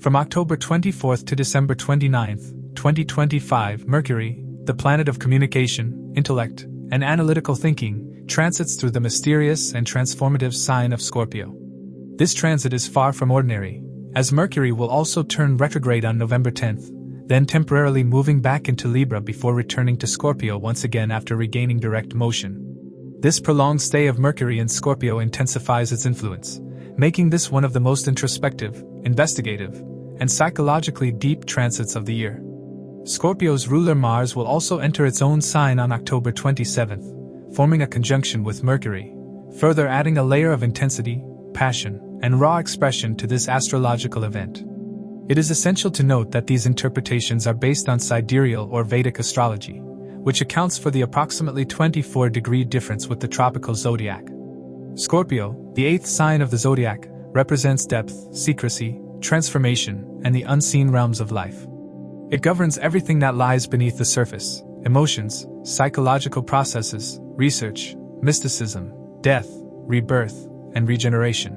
From October 24th to December 29th, 2025, Mercury, the planet of communication, intellect, and analytical thinking, transits through the mysterious and transformative sign of Scorpio. This transit is far from ordinary, as Mercury will also turn retrograde on November 10th, then temporarily moving back into Libra before returning to Scorpio once again after regaining direct motion. This prolonged stay of Mercury in Scorpio intensifies its influence, making this one of the most introspective, investigative, and psychologically deep transits of the year. Scorpio's ruler Mars will also enter its own sign on October 27th, forming a conjunction with Mercury, further adding a layer of intensity, passion, and raw expression to this astrological event. It is essential to note that these interpretations are based on Sidereal or Vedic Astrology, which accounts for the approximately 24-degree difference with the tropical zodiac. Scorpio, the eighth sign of the zodiac, represents depth, secrecy, transformation, and the unseen realms of life. It governs everything that lies beneath the surface: emotions, psychological processes, research, mysticism, death, rebirth, and regeneration.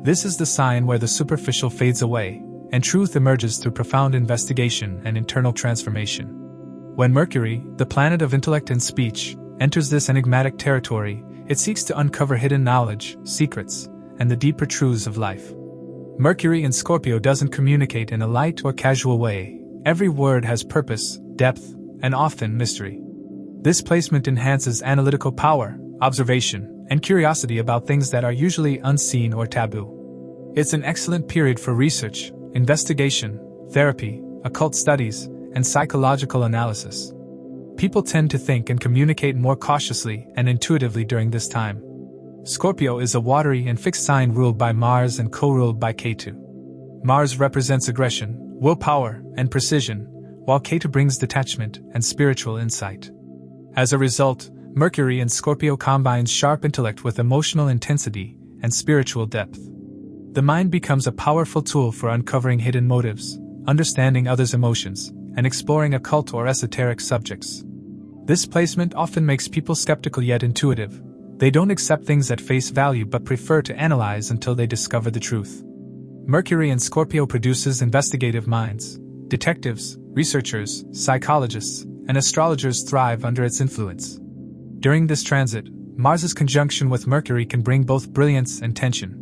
This is the sign where the superficial fades away, and truth emerges through profound investigation and internal transformation. When Mercury, the planet of intellect and speech, enters this enigmatic territory, it seeks to uncover hidden knowledge, secrets, and the deeper truths of life. Mercury in Scorpio doesn't communicate in a light or casual way. Every word has purpose, depth, and often mystery. This placement enhances analytical power, observation, and curiosity about things that are usually unseen or taboo. It's an excellent period for research, investigation, therapy, occult studies, and psychological analysis. People tend to think and communicate more cautiously and intuitively during this time. Scorpio is a watery and fixed sign ruled by Mars and co-ruled by Ketu. Mars represents aggression, willpower, and precision, while Ketu brings detachment and spiritual insight. As a result, Mercury in Scorpio combines sharp intellect with emotional intensity and spiritual depth. The mind becomes a powerful tool for uncovering hidden motives, understanding others' emotions, and exploring occult or esoteric subjects. This placement often makes people skeptical yet intuitive. They don't accept things at face value but prefer to analyze until they discover the truth. Mercury in Scorpio produces investigative minds. Detectives, researchers, psychologists, and astrologers thrive under its influence. During this transit, Mars's conjunction with Mercury can bring both brilliance and tension.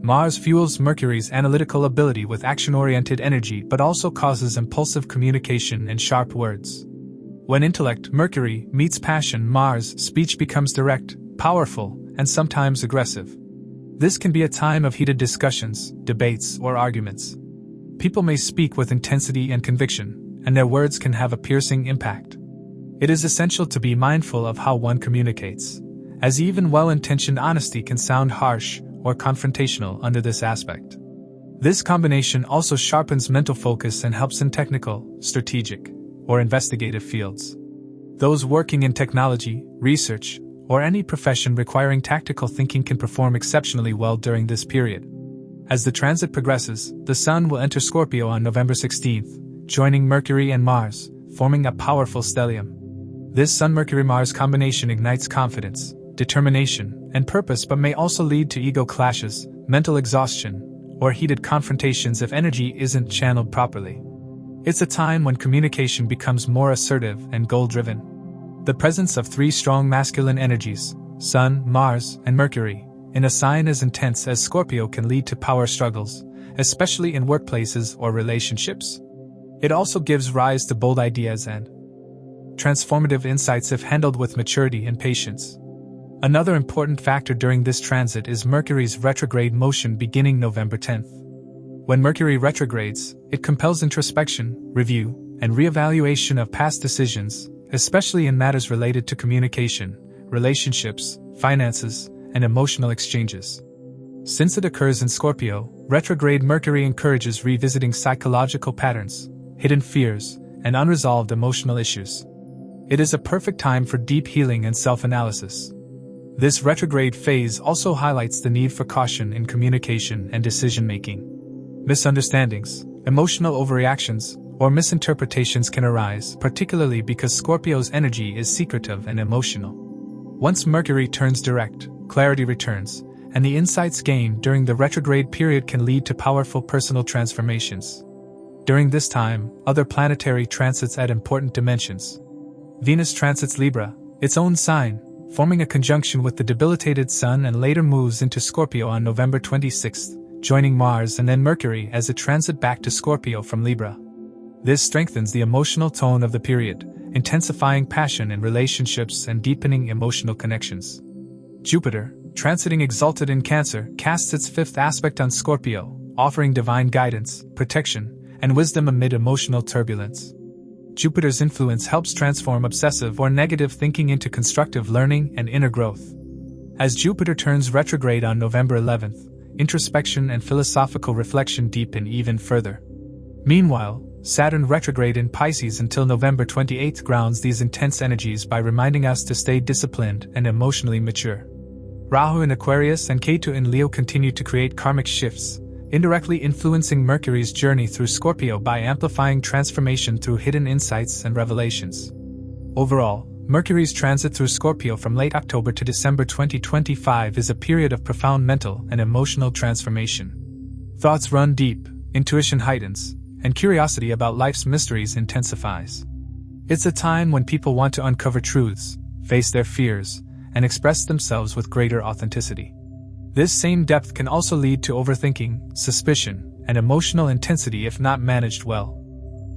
Mars fuels Mercury's analytical ability with action-oriented energy but also causes impulsive communication and sharp words. When intellect, Mercury, meets passion, Mars, speech becomes direct, powerful, and sometimes aggressive. This can be a time of heated discussions, debates, or arguments. People may speak with intensity and conviction, and their words can have a piercing impact. It is essential to be mindful of how one communicates, as even well-intentioned honesty can sound harsh or confrontational under this aspect. This combination also sharpens mental focus and helps in technical, strategic, or investigative fields. Those working in technology, research, or any profession requiring tactical thinking can perform exceptionally well during this period. As the transit progresses, the Sun will enter Scorpio on November 16th, joining Mercury and Mars, forming a powerful stellium. This Sun-Mercury-Mars combination ignites confidence, determination, and purpose but may also lead to ego clashes, mental exhaustion, or heated confrontations if energy isn't channeled properly. It's a time when communication becomes more assertive and goal-driven. The presence of three strong masculine energies, Sun, Mars, and Mercury, in a sign as intense as Scorpio can lead to power struggles, especially in workplaces or relationships. It also gives rise to bold ideas and transformative insights if handled with maturity and patience. Another important factor during this transit is Mercury's retrograde motion beginning November 10th. When Mercury retrogrades, it compels introspection, review, and reevaluation of past decisions, especially in matters related to communication, relationships, finances, and emotional exchanges. Since it occurs in Scorpio, retrograde Mercury encourages revisiting psychological patterns, hidden fears, and unresolved emotional issues. It is a perfect time for deep healing and self-analysis. This retrograde phase also highlights the need for caution in communication and decision-making. Misunderstandings, emotional overreactions, or misinterpretations can arise, particularly because Scorpio's energy is secretive and emotional. Once Mercury turns direct, clarity returns, and the insights gained during the retrograde period can lead to powerful personal transformations. During this time, other planetary transits add important dimensions. Venus transits Libra, its own sign, forming a conjunction with the debilitated Sun, and later moves into Scorpio on November 26, joining Mars and then Mercury as it transits back to Scorpio from Libra. This strengthens the emotional tone of the period, intensifying passion in relationships and deepening emotional connections. Jupiter, transiting exalted in Cancer, casts its fifth aspect on Scorpio, offering divine guidance, protection, and wisdom amid emotional turbulence. Jupiter's influence helps transform obsessive or negative thinking into constructive learning and inner growth. As Jupiter turns retrograde on November 11th, introspection and philosophical reflection deepen even further. Meanwhile, Saturn retrograde in Pisces until November 28 grounds these intense energies by reminding us to stay disciplined and emotionally mature. Rahu in Aquarius and Ketu in Leo continue to create karmic shifts, indirectly influencing Mercury's journey through Scorpio by amplifying transformation through hidden insights and revelations. Overall, Mercury's transit through Scorpio from late October to December 2025 is a period of profound mental and emotional transformation. Thoughts run deep, intuition heightens, and curiosity about life's mysteries intensifies. It's a time when people want to uncover truths, face their fears, and express themselves with greater authenticity. This same depth can also lead to overthinking, suspicion, and emotional intensity if not managed well.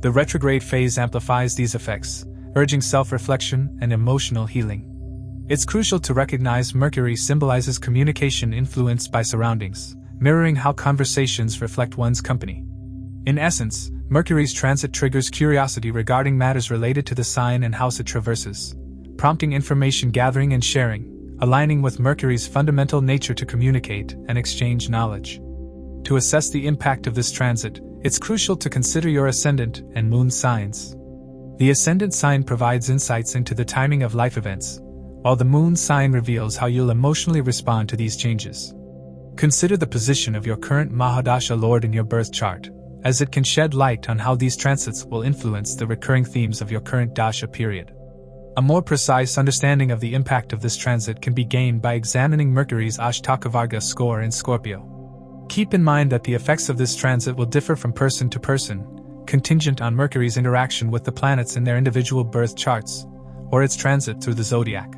The retrograde phase amplifies these effects, urging self-reflection and emotional healing. It's crucial to recognize Mercury symbolizes communication influenced by surroundings, mirroring how conversations reflect one's company. In essence, Mercury's transit triggers curiosity regarding matters related to the sign and house it traverses, prompting information gathering and sharing, aligning with Mercury's fundamental nature to communicate and exchange knowledge. To assess the impact of this transit, it's crucial to consider your ascendant and moon signs. The ascendant sign provides insights into the timing of life events, while the moon sign reveals how you'll emotionally respond to these changes. Consider the position of your current Maha-Dasha lord in your birth chart, as it can shed light on how these transits will influence the recurring themes of your current Dasha period. A more precise understanding of the impact of this transit can be gained by examining Mercury's Ashtaka score in Scorpio. Keep in mind that the effects of this transit will differ from person to person, contingent on Mercury's interaction with the planets in their individual birth charts, or its transit through the zodiac.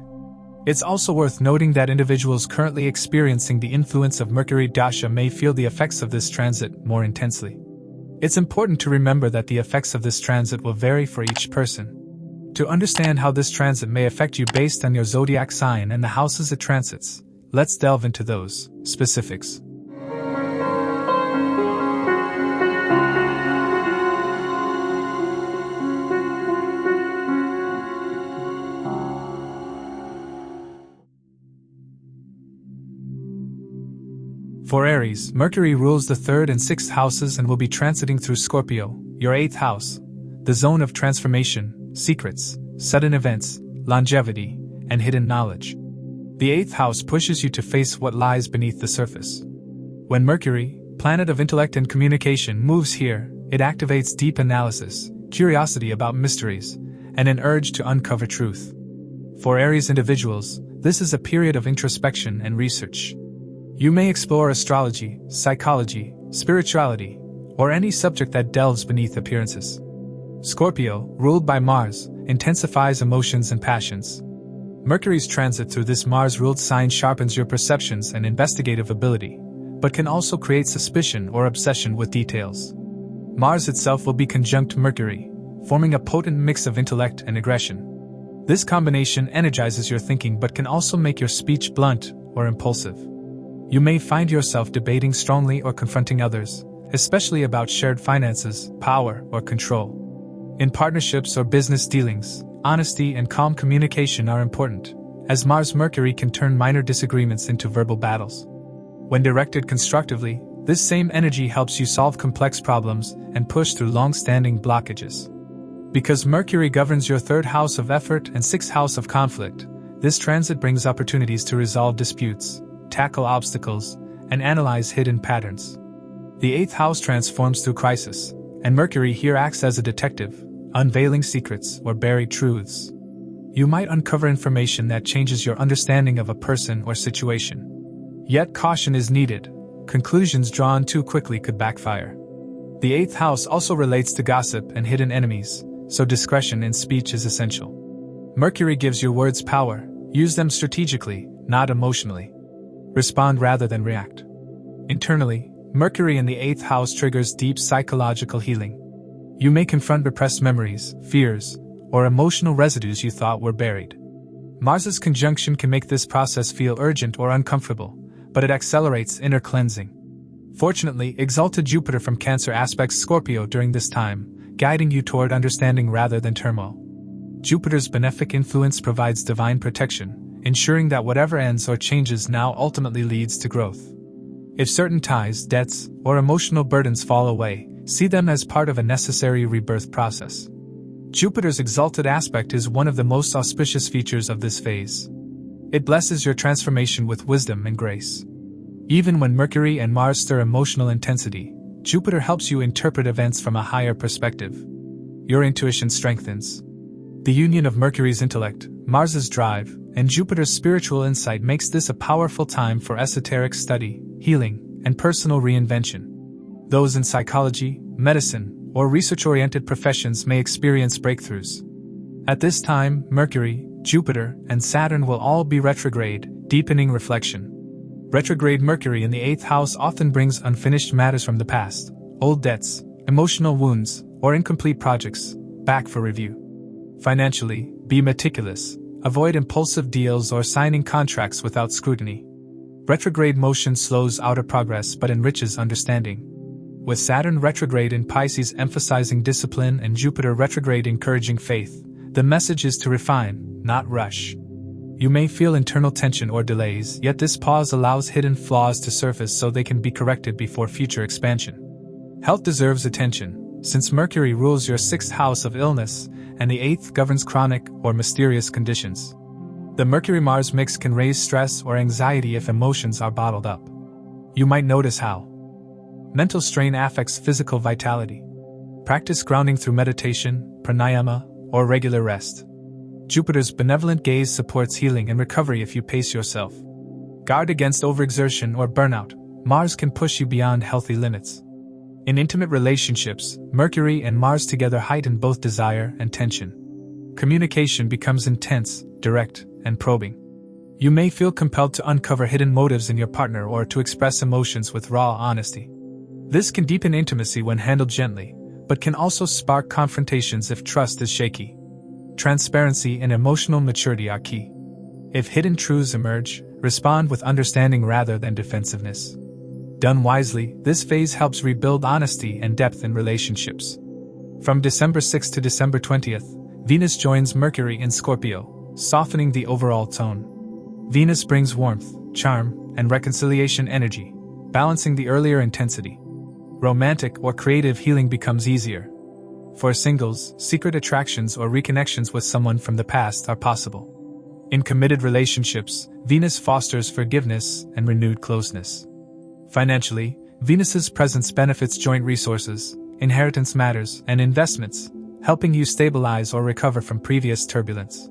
It's also worth noting that individuals currently experiencing the influence of Mercury Dasha may feel the effects of this transit more intensely. It's important to remember that the effects of this transit will vary for each person. To understand how this transit may affect you based on your zodiac sign and the houses it transits, let's delve into those specifics. For Aries, Mercury rules the 3rd and 6th houses and will be transiting through Scorpio, your 8th house, the zone of transformation, secrets, sudden events, longevity, and hidden knowledge. The 8th house pushes you to face what lies beneath the surface. When Mercury, planet of intellect and communication, moves here, it activates deep analysis, curiosity about mysteries, and an urge to uncover truth. For Aries individuals, this is a period of introspection and research. You may explore astrology, psychology, spirituality, or any subject that delves beneath appearances. Scorpio, ruled by Mars, intensifies emotions and passions. Mercury's transit through this Mars-ruled sign sharpens your perceptions and investigative ability, but can also create suspicion or obsession with details. Mars itself will be conjunct Mercury, forming a potent mix of intellect and aggression. This combination energizes your thinking but can also make your speech blunt or impulsive. You may find yourself debating strongly or confronting others, especially about shared finances, power, or control. In partnerships or business dealings, honesty and calm communication are important, as Mars-Mercury can turn minor disagreements into verbal battles. When directed constructively, this same energy helps you solve complex problems and push through long-standing blockages. Because Mercury governs your 3rd house of effort and 6th house of conflict, this transit brings opportunities to resolve disputes, tackle obstacles, and analyze hidden patterns. The 8th house transforms through crisis, and Mercury here acts as a detective, unveiling secrets or buried truths. You might uncover information that changes your understanding of a person or situation. Yet caution is needed. Conclusions drawn too quickly could backfire. The 8th house also relates to gossip and hidden enemies, so discretion in speech is essential. Mercury gives your words power. Use them strategically, not emotionally. Respond rather than react. Internally, Mercury in the 8th house triggers deep psychological healing. You may confront repressed memories, fears, or emotional residues you thought were buried. Mars's conjunction can make this process feel urgent or uncomfortable, but it accelerates inner cleansing. Fortunately, exalted Jupiter from Cancer aspects Scorpio during this time, guiding you toward understanding rather than turmoil. Jupiter's benefic influence provides divine protection, ensuring that whatever ends or changes now ultimately leads to growth. If certain ties, debts, or emotional burdens fall away, see them as part of a necessary rebirth process. Jupiter's exalted aspect is one of the most auspicious features of this phase. It blesses your transformation with wisdom and grace. Even when Mercury and Mars stir emotional intensity, Jupiter helps you interpret events from a higher perspective. Your intuition strengthens. The union of Mercury's intellect, Mars's drive, and Jupiter's spiritual insight makes this a powerful time for esoteric study, healing, and personal reinvention. Those in psychology, medicine, or research-oriented professions may experience breakthroughs. At this time, Mercury, Jupiter, and Saturn will all be retrograde, deepening reflection. Retrograde Mercury in the 8th house often brings unfinished matters from the past, old debts, emotional wounds, or incomplete projects, back for review. Financially, be meticulous. Avoid impulsive deals or signing contracts without scrutiny. Retrograde motion slows outer progress but enriches understanding. With Saturn retrograde in Pisces emphasizing discipline and Jupiter retrograde encouraging faith, the message is to refine, not rush. You may feel internal tension or delays, yet this pause allows hidden flaws to surface so they can be corrected before future expansion. Health deserves attention, since Mercury rules your 6th house of illness, and the 8th governs chronic or mysterious conditions. The Mercury-Mars mix can raise stress or anxiety if emotions are bottled up. You might notice how mental strain affects physical vitality. Practice grounding through meditation, pranayama, or regular rest. Jupiter's benevolent gaze supports healing and recovery if you pace yourself. Guard against overexertion or burnout. Mars can push you beyond healthy limits. In intimate relationships, Mercury and Mars together heighten both desire and tension. Communication becomes intense, direct, and probing. You may feel compelled to uncover hidden motives in your partner or to express emotions with raw honesty. This can deepen intimacy when handled gently, but can also spark confrontations if trust is shaky. Transparency and emotional maturity are key. If hidden truths emerge, respond with understanding rather than defensiveness. Done wisely, this phase helps rebuild honesty and depth in relationships. From December 6 to December 20th, Venus joins Mercury in Scorpio, softening the overall tone. Venus brings warmth, charm, and reconciliation energy, balancing the earlier intensity. Romantic or creative healing becomes easier. For singles, secret attractions or reconnections with someone from the past are possible. In committed relationships, Venus fosters forgiveness and renewed closeness. Financially, Venus's presence benefits joint resources, inheritance matters, and investments, helping you stabilize or recover from previous turbulence.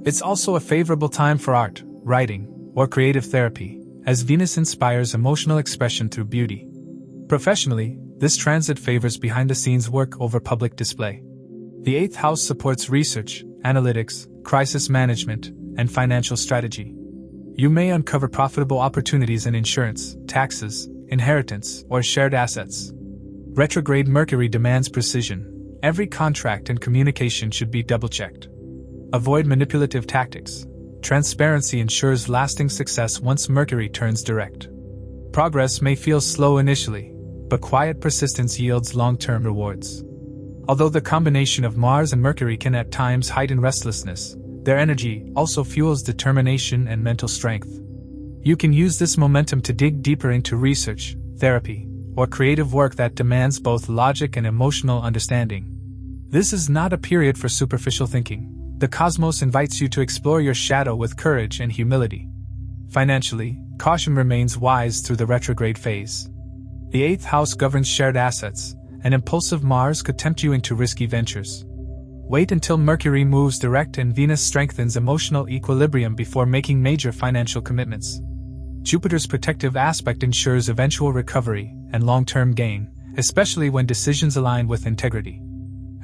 It's also a favorable time for art, writing, or creative therapy, as Venus inspires emotional expression through beauty. Professionally, this transit favors behind-the-scenes work over public display. The 8th house supports research, analytics, crisis management, and financial strategy. You may uncover profitable opportunities in insurance, taxes, inheritance, or shared assets. Retrograde Mercury demands precision. Every contract and communication should be double-checked. Avoid manipulative tactics. Transparency ensures lasting success once Mercury turns direct. Progress may feel slow initially, but quiet persistence yields long-term rewards. Although the combination of Mars and Mercury can at times heighten restlessness, their energy also fuels determination and mental strength. You can use this momentum to dig deeper into research, therapy, or creative work that demands both logic and emotional understanding. This is not a period for superficial thinking. The cosmos invites you to explore your shadow with courage and humility. Financially, caution remains wise through the retrograde phase. The 8th house governs shared assets, and impulsive Mars could tempt you into risky ventures. Wait until Mercury moves direct and Venus strengthens emotional equilibrium before making major financial commitments. Jupiter's protective aspect ensures eventual recovery and long-term gain, especially when decisions align with integrity.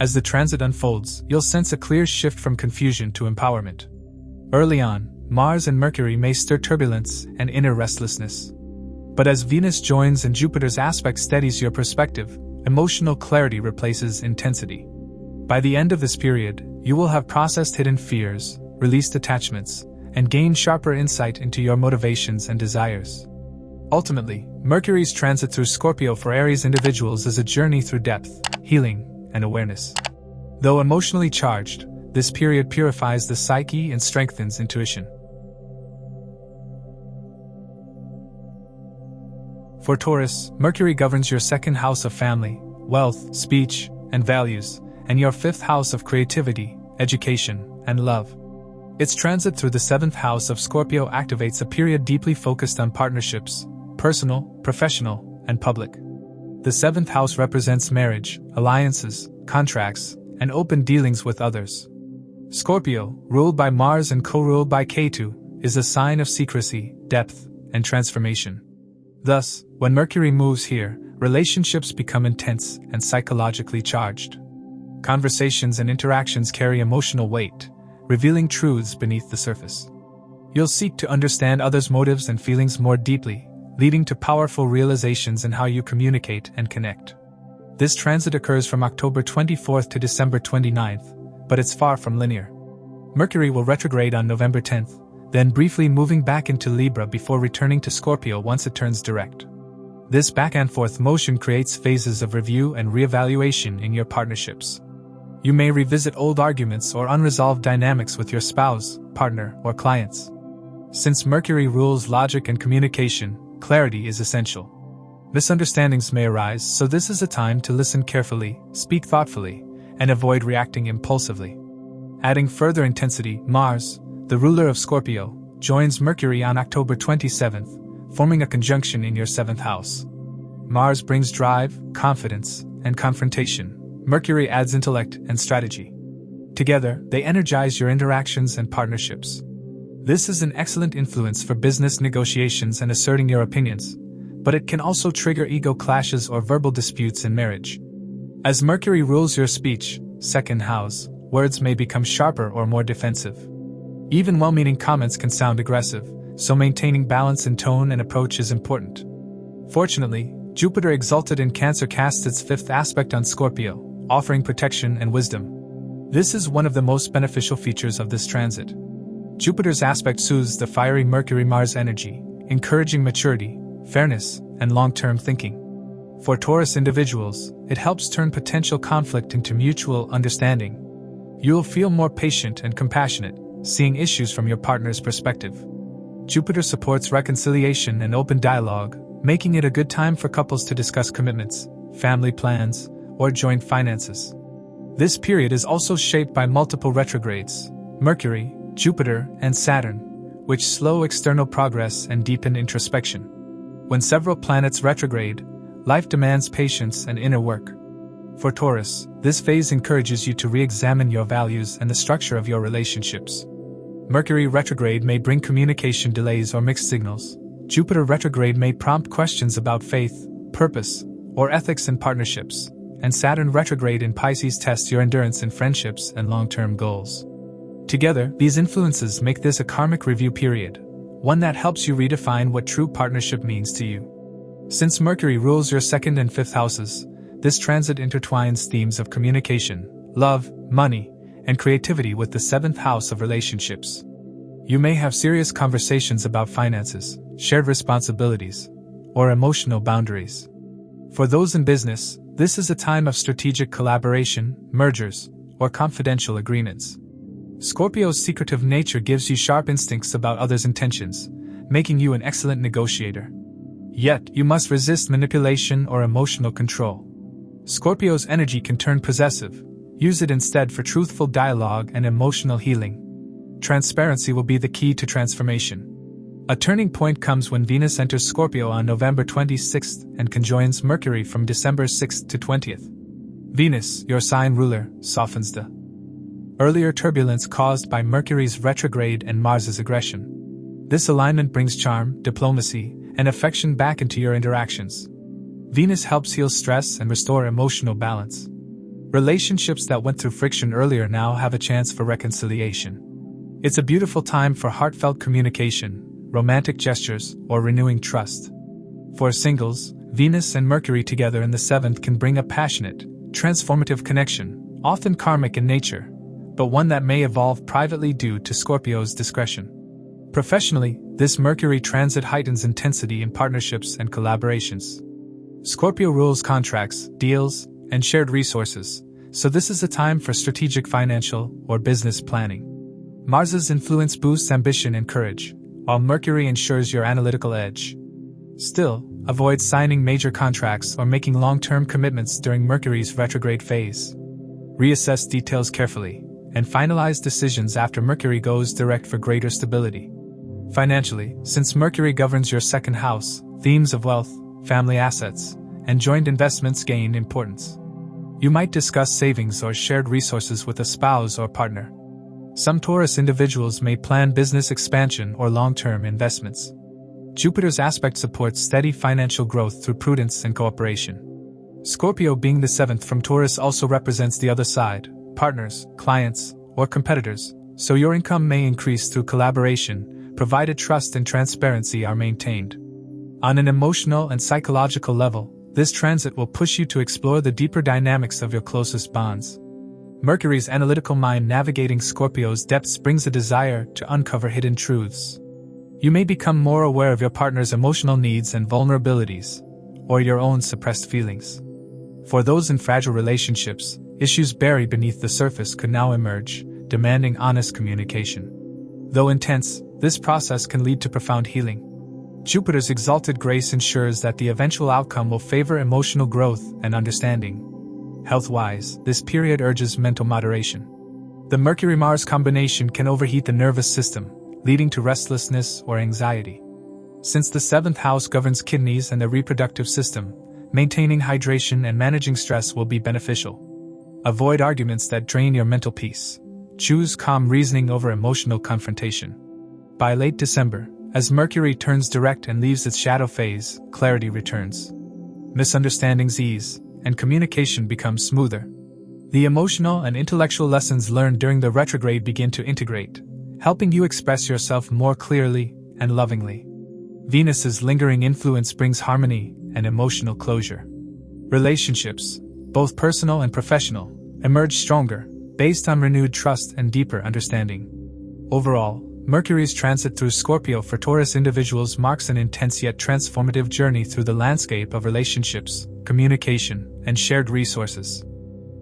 As the transit unfolds, you'll sense a clear shift from confusion to empowerment. Early on, Mars and Mercury may stir turbulence and inner restlessness. But as Venus joins and Jupiter's aspect steadies your perspective, emotional clarity replaces intensity. By the end of this period, you will have processed hidden fears, released attachments, and gained sharper insight into your motivations and desires. Ultimately, Mercury's transit through Scorpio for Aries individuals is a journey through depth, healing, and awareness. Though emotionally charged, this period purifies the psyche and strengthens intuition. For Taurus, Mercury governs your second house of family, wealth, speech, and values, and your fifth house of creativity, education, and love. Its transit through the seventh house of Scorpio activates a period deeply focused on partnerships, personal, professional, and public. The seventh house represents marriage, alliances, contracts, and open dealings with others. Scorpio, ruled by Mars and co-ruled by Ketu, is a sign of secrecy, depth, and transformation. Thus, when Mercury moves here, relationships become intense and psychologically charged. Conversations and interactions carry emotional weight, revealing truths beneath the surface. You'll seek to understand others' motives and feelings more deeply, leading to powerful realizations in how you communicate and connect. This transit occurs from October 24th to December 29th, but it's far from linear. Mercury will retrograde on November 10th, then briefly moving back into Libra before returning to Scorpio once it turns direct. This back-and-forth motion creates phases of review and reevaluation in your partnerships. You may revisit old arguments or unresolved dynamics with your spouse, partner, or clients. Since Mercury rules logic and communication, clarity is essential. Misunderstandings may arise, so this is a time to listen carefully, speak thoughtfully, and avoid reacting impulsively. Adding further intensity, Mars, the ruler of Scorpio, joins Mercury on October 27th, forming a conjunction in your seventh house. Mars brings drive, confidence, and confrontation. Mercury adds intellect and strategy. Together, they energize your interactions and partnerships. This is an excellent influence for business negotiations and asserting your opinions, but it can also trigger ego clashes or verbal disputes in marriage. As Mercury rules your speech, second house, words may become sharper or more defensive. Even well-meaning comments can sound aggressive, so maintaining balance in tone and approach is important. Fortunately, Jupiter exalted in Cancer casts its fifth aspect on Scorpio, offering protection and wisdom. This is one of the most beneficial features of this transit. Jupiter's aspect soothes the fiery Mercury-Mars energy, encouraging maturity, fairness, and long-term thinking. For Taurus individuals, it helps turn potential conflict into mutual understanding. You'll feel more patient and compassionate, seeing issues from your partner's perspective. Jupiter supports reconciliation and open dialogue, making it a good time for couples to discuss commitments, family plans, or joint finances. This period is also shaped by multiple retrogrades, Mercury, Jupiter, and Saturn, which slow external progress and deepen introspection. When several planets retrograde, life demands patience and inner work. For Taurus, this phase encourages you to re-examine your values and the structure of your relationships. Mercury retrograde may bring communication delays or mixed signals. Jupiter retrograde may prompt questions about faith, purpose, or ethics in partnerships. And Saturn retrograde in Pisces tests your endurance in friendships and long-term goals. Together, these influences make this a karmic review period, one that helps you redefine what true partnership means to you. Since Mercury rules your second and fifth houses, this transit intertwines themes of communication, love, money, and creativity with the seventh house of relationships. You may have serious conversations about finances, shared responsibilities, or emotional boundaries. For those in business, this is a time of strategic collaboration, mergers, or confidential agreements. Scorpio's secretive nature gives you sharp instincts about others' intentions, making you an excellent negotiator. Yet, you must resist manipulation or emotional control. Scorpio's energy can turn possessive. Use it instead for truthful dialogue and emotional healing. Transparency will be the key to transformation. A turning point comes when Venus enters Scorpio on November 26th and conjoins Mercury from December 6th to 20th. Venus, your sign ruler, softens the earlier turbulence caused by Mercury's retrograde and Mars's aggression. This alignment brings charm, diplomacy, and affection back into your interactions. Venus helps heal stress and restore emotional balance. Relationships that went through friction earlier now have a chance for reconciliation. It's a beautiful time for heartfelt communication, romantic gestures, or renewing trust. For singles, Venus and Mercury together in the 7th can bring a passionate, transformative connection, often karmic in nature, but one that may evolve privately due to Scorpio's discretion. Professionally, this Mercury transit heightens intensity in partnerships and collaborations. Scorpio rules contracts, deals, and shared resources, so this is a time for strategic financial or business planning. Mars's influence boosts ambition and courage, while Mercury ensures your analytical edge. Still, avoid signing major contracts or making long-term commitments during Mercury's retrograde phase. Reassess details carefully, and finalize decisions after Mercury goes direct for greater stability. Financially, since Mercury governs your 2nd house, themes of wealth, family assets, and joint investments gain importance. You might discuss savings or shared resources with a spouse or partner. Some Taurus individuals may plan business expansion or long-term investments. Jupiter's aspect supports steady financial growth through prudence and cooperation. Scorpio being the 7th from Taurus also represents the other side, partners, clients, or competitors, so your income may increase through collaboration, provided trust and transparency are maintained. On an emotional and psychological level, this transit will push you to explore the deeper dynamics of your closest bonds. Mercury's analytical mind navigating Scorpio's depths brings a desire to uncover hidden truths. You may become more aware of your partner's emotional needs and vulnerabilities, or your own suppressed feelings. For those in fragile relationships, issues buried beneath the surface could now emerge, demanding honest communication. Though intense, this process can lead to profound healing. Jupiter's exalted grace ensures that the eventual outcome will favor emotional growth and understanding. Health-wise, this period urges mental moderation. The Mercury-Mars combination can overheat the nervous system, leading to restlessness or anxiety. Since the 7th house governs kidneys and the reproductive system, maintaining hydration and managing stress will be beneficial. Avoid arguments that drain your mental peace. Choose calm reasoning over emotional confrontation. By late December, as Mercury turns direct and leaves its shadow phase, clarity returns. Misunderstandings ease, and communication becomes smoother. The emotional and intellectual lessons learned during the retrograde begin to integrate, helping you express yourself more clearly and lovingly. Venus's lingering influence brings harmony and emotional closure. Relationships, both personal and professional, emerge stronger, based on renewed trust and deeper understanding. Overall, Mercury's transit through Scorpio for Taurus individuals marks an intense yet transformative journey through the landscape of relationships, communication, and shared resources.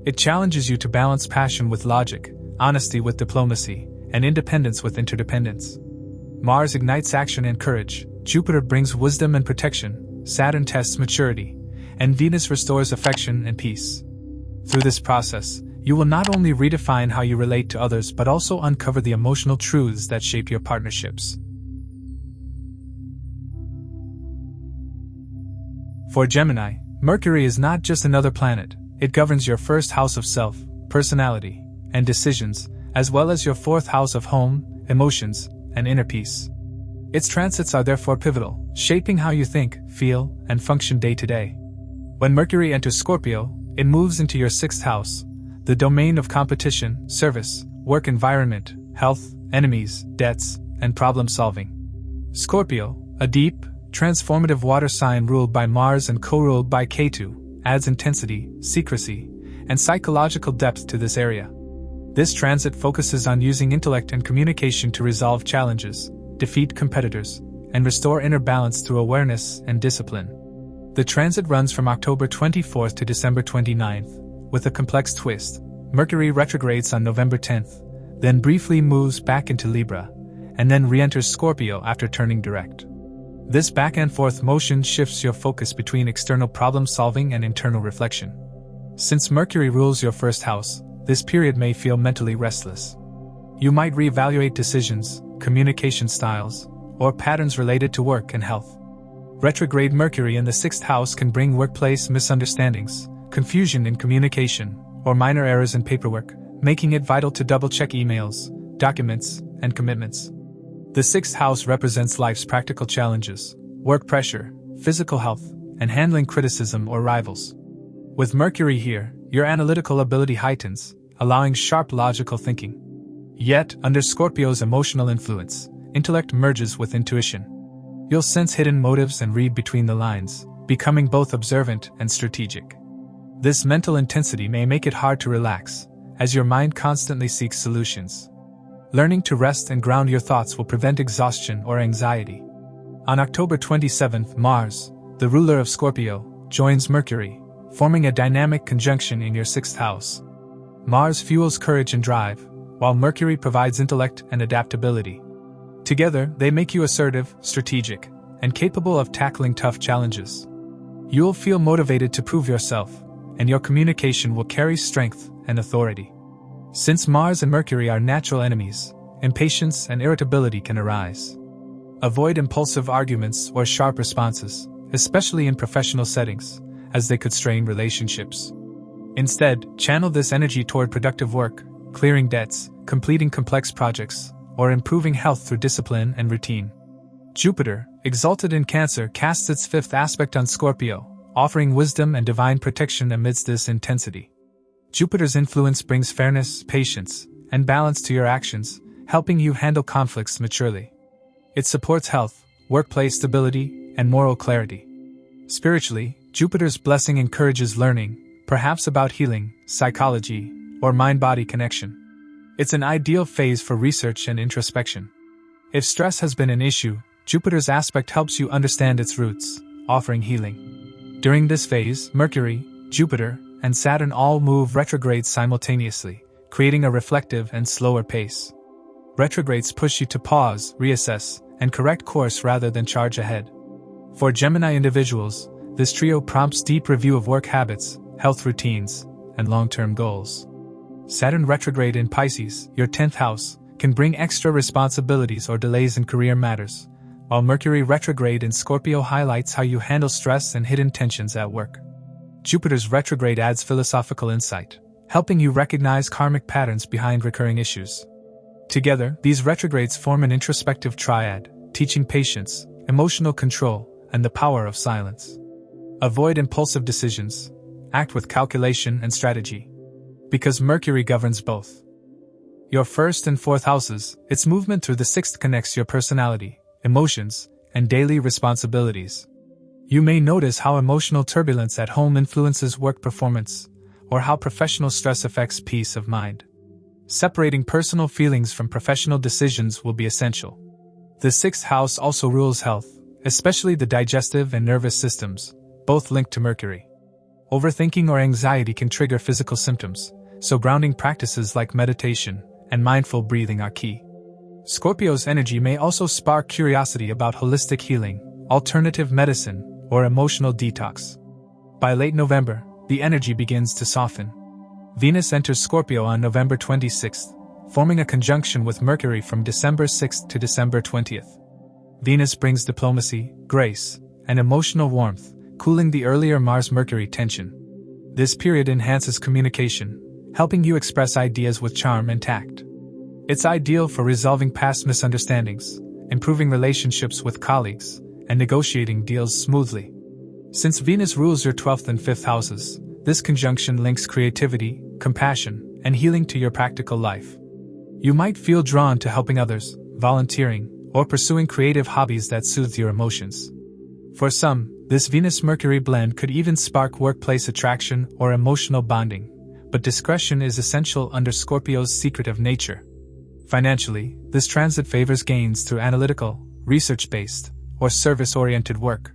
It challenges you to balance passion with logic, honesty with diplomacy, and independence with interdependence. Mars ignites action and courage, Jupiter brings wisdom and protection, Saturn tests maturity, and Venus restores affection and peace. Through this process, you will not only redefine how you relate to others but also uncover the emotional truths that shape your partnerships. For Gemini, Mercury is not just another planet, it governs your 1st house of self, personality, and decisions, as well as your 4th house of home, emotions, and inner peace. Its transits are therefore pivotal, shaping how you think, feel, and function day to day. When Mercury enters Scorpio, it moves into your 6th house, the domain of competition, service, work environment, health, enemies, debts, and problem solving. Scorpio, a deep, transformative water sign ruled by Mars and co-ruled by Ketu, adds intensity, secrecy, and psychological depth to this area. This transit focuses on using intellect and communication to resolve challenges, defeat competitors, and restore inner balance through awareness and discipline. The transit runs from October 24th to December 29th, with a complex twist. Mercury retrogrades on November 10th, then briefly moves back into Libra, and then re-enters Scorpio after turning direct. This back-and-forth motion shifts your focus between external problem-solving and internal reflection. Since Mercury rules your 1st house, this period may feel mentally restless. You might reevaluate decisions, communication styles, or patterns related to work and health. Retrograde Mercury in the 6th house can bring workplace misunderstandings, confusion in communication, or minor errors in paperwork, making it vital to double-check emails, documents, and commitments. The sixth house represents life's practical challenges, work pressure, physical health, and handling criticism or rivals. With Mercury here, your analytical ability heightens, allowing sharp logical thinking. Yet, under Scorpio's emotional influence, intellect merges with intuition. You'll sense hidden motives and read between the lines, becoming both observant and strategic. This mental intensity may make it hard to relax, as your mind constantly seeks solutions. Learning to rest and ground your thoughts will prevent exhaustion or anxiety. On October 27th, Mars, the ruler of Scorpio, joins Mercury, forming a dynamic conjunction in your sixth house. Mars fuels courage and drive, while Mercury provides intellect and adaptability. Together, they make you assertive, strategic, and capable of tackling tough challenges. You'll feel motivated to prove yourself, and your communication will carry strength and authority. Since Mars and Mercury are natural enemies, impatience and irritability can arise. Avoid impulsive arguments or sharp responses, especially in professional settings, as they could strain relationships. Instead, channel this energy toward productive work, clearing debts, completing complex projects, or improving health through discipline and routine. Jupiter, exalted in Cancer, casts its fifth aspect on Scorpio, offering wisdom and divine protection amidst this intensity. Jupiter's influence brings fairness, patience, and balance to your actions, helping you handle conflicts maturely. It supports health, workplace stability, and moral clarity. Spiritually, Jupiter's blessing encourages learning, perhaps about healing, psychology, or mind-body connection. It's an ideal phase for research and introspection. If stress has been an issue, Jupiter's aspect helps you understand its roots, offering healing. During this phase, Mercury, Jupiter, and Saturn all move retrograde simultaneously, creating a reflective and slower pace. Retrogrades push you to pause, reassess, and correct course rather than charge ahead. For Gemini individuals, this trio prompts deep review of work habits, health routines, and long-term goals. Saturn retrograde in Pisces, your 10th house, can bring extra responsibilities or delays in career matters, while Mercury retrograde in Scorpio highlights how you handle stress and hidden tensions at work. Jupiter's retrograde adds philosophical insight, helping you recognize karmic patterns behind recurring issues. Together, these retrogrades form an introspective triad, teaching patience, emotional control, and the power of silence. Avoid impulsive decisions. Act with calculation and strategy. Because Mercury governs both your first and fourth houses, its movement through the sixth connects your personality, emotions, and daily responsibilities. You may notice how emotional turbulence at home influences work performance, or how professional stress affects peace of mind. Separating personal feelings from professional decisions will be essential. The sixth house also rules health, especially the digestive and nervous systems, both linked to Mercury. Overthinking or anxiety can trigger physical symptoms, so grounding practices like meditation and mindful breathing are key. Scorpio's energy may also spark curiosity about holistic healing, alternative medicine, or emotional detox. By late November, the energy begins to soften. Venus enters Scorpio on November 26th, forming a conjunction with Mercury from December 6th to December 20th. Venus brings diplomacy, grace, and emotional warmth, cooling the earlier Mars-Mercury tension. This period enhances communication, helping you express ideas with charm and tact. It's ideal for resolving past misunderstandings, improving relationships with colleagues, and negotiating deals smoothly. Since Venus rules your 12th and 5th houses, this conjunction links creativity, compassion, and healing to your practical life. You might feel drawn to helping others, volunteering, or pursuing creative hobbies that soothe your emotions. For some, this Venus-Mercury blend could even spark workplace attraction or emotional bonding, but discretion is essential under Scorpio's secretive nature. Financially, this transit favors gains through analytical, research-based, or service-oriented work.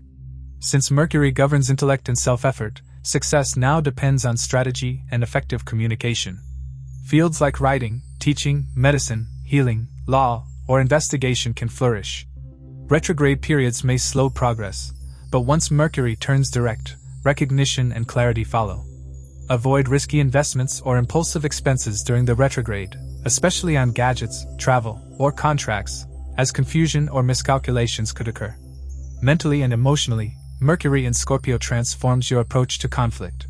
Since Mercury governs intellect and self-effort, success now depends on strategy and effective communication. Fields like writing, teaching, medicine, healing, law, or investigation can flourish. Retrograde periods may slow progress, but once Mercury turns direct, recognition and clarity follow. Avoid risky investments or impulsive expenses during the retrograde, especially on gadgets, travel, or contracts, as confusion or miscalculations could occur. Mentally and emotionally, Mercury in Scorpio transforms your approach to conflict.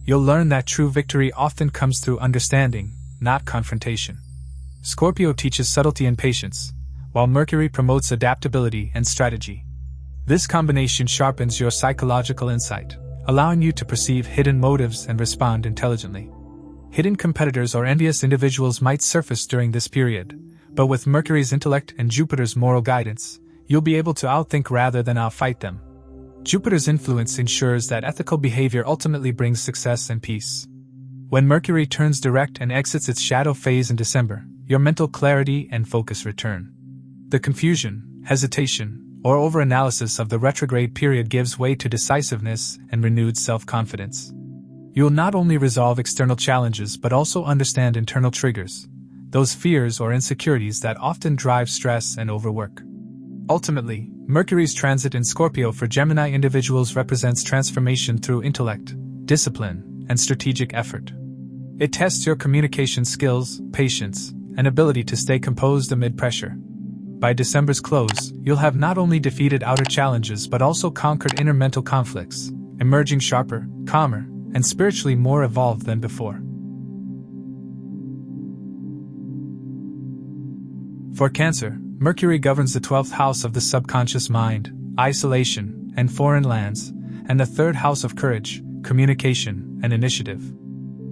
You'll learn that true victory often comes through understanding, not confrontation. Scorpio teaches subtlety and patience, while Mercury promotes adaptability and strategy. This combination sharpens your psychological insight, allowing you to perceive hidden motives and respond intelligently. Hidden competitors or envious individuals might surface during this period, but with Mercury's intellect and Jupiter's moral guidance, you'll be able to outthink rather than outfight them. Jupiter's influence ensures that ethical behavior ultimately brings success and peace. When Mercury turns direct and exits its shadow phase in December, your mental clarity and focus return. The confusion, hesitation, or overanalysis of the retrograde period gives way to decisiveness and renewed self-confidence. You'll not only resolve external challenges but also understand internal triggers, those fears or insecurities that often drive stress and overwork. Ultimately, Mercury's transit in Scorpio for Gemini individuals represents transformation through intellect, discipline, and strategic effort. It tests your communication skills, patience, and ability to stay composed amid pressure. By December's close, you'll have not only defeated outer challenges but also conquered inner mental conflicts, emerging sharper, calmer, and spiritually more evolved than before. For Cancer, Mercury governs the 12th house of the subconscious mind, isolation, and foreign lands, and the 3rd house of courage, communication, and initiative.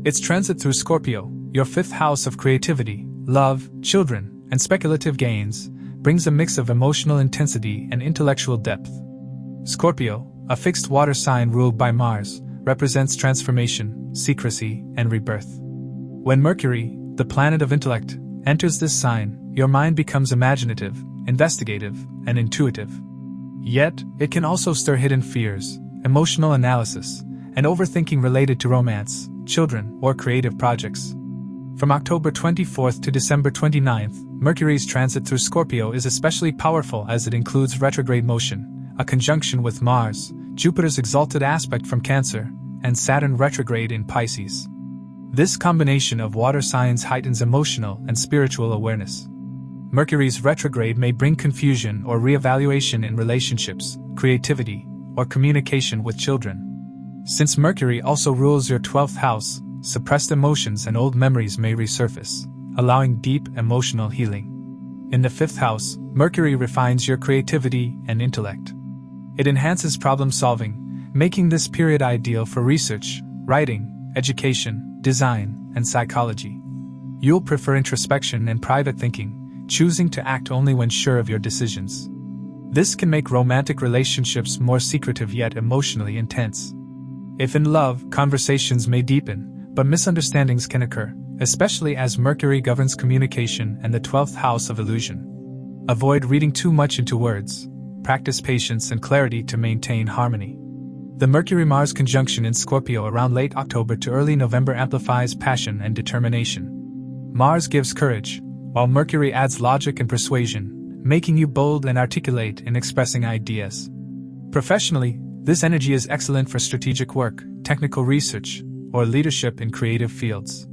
Its transit through Scorpio, your 5th house of creativity, love, children, and speculative gains, brings a mix of emotional intensity and intellectual depth. Scorpio, a fixed water sign ruled by Mars, represents transformation, secrecy, and rebirth. When Mercury, the planet of intellect, enters this sign, your mind becomes imaginative, investigative, and intuitive. Yet, it can also stir hidden fears, emotional analysis, and overthinking related to romance, children, or creative projects. From October 24th to December 29th, Mercury's transit through Scorpio is especially powerful as it includes retrograde motion, a conjunction with Mars, Jupiter's exalted aspect from Cancer, and Saturn retrograde in Pisces. This combination of water signs heightens emotional and spiritual awareness. Mercury's retrograde may bring confusion or reevaluation in relationships, creativity, or communication with children. Since Mercury also rules your 12th house, suppressed emotions and old memories may resurface, allowing deep emotional healing. In the 5th house, Mercury refines your creativity and intellect. It enhances problem solving, making this period ideal for research, writing, education, design, and psychology. You'll prefer introspection and private thinking, choosing to act only when sure of your decisions. This can make romantic relationships more secretive yet emotionally intense. If in love, conversations may deepen, but misunderstandings can occur, especially as Mercury governs communication and the 12th house of illusion. Avoid reading too much into words. Practice patience and clarity to maintain harmony. The Mercury-Mars conjunction in Scorpio around late October to early November amplifies passion and determination. Mars gives courage, while Mercury adds logic and persuasion, making you bold and articulate in expressing ideas. Professionally, this energy is excellent for strategic work, technical research, or leadership in creative fields.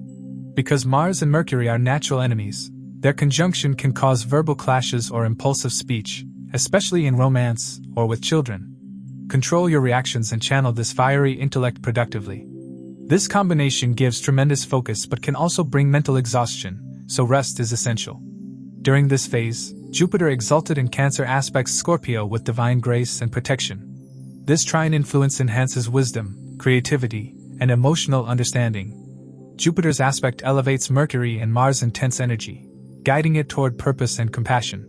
Because Mars and Mercury are natural enemies, their conjunction can cause verbal clashes or impulsive speech, especially in romance or with children. Control your reactions and channel this fiery intellect productively. This combination gives tremendous focus but can also bring mental exhaustion, so rest is essential. During this phase, Jupiter exalted in Cancer aspects Scorpio with divine grace and protection. This trine influence enhances wisdom, creativity, and emotional understanding. Jupiter's aspect elevates Mercury and Mars' intense energy, guiding it toward purpose and compassion.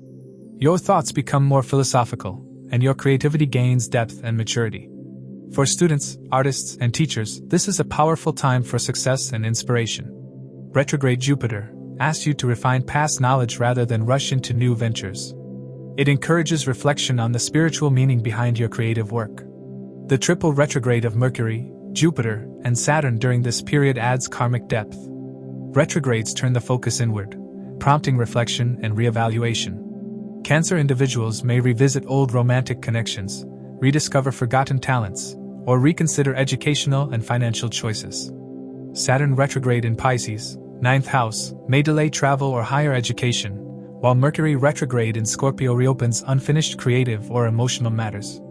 Your thoughts become more philosophical, and your creativity gains depth and maturity. For students, artists, and teachers, this is a powerful time for success and inspiration. Retrograde Jupiter asks you to refine past knowledge rather than rush into new ventures. It encourages reflection on the spiritual meaning behind your creative work. The triple retrograde of Mercury, Jupiter, and Saturn during this period adds karmic depth. Retrogrades turn the focus inward, prompting reflection and reevaluation. Cancer individuals may revisit old romantic connections, rediscover forgotten talents, or reconsider educational and financial choices. Saturn retrograde in Pisces, 9th house, may delay travel or higher education, while Mercury retrograde in Scorpio reopens unfinished creative or emotional matters.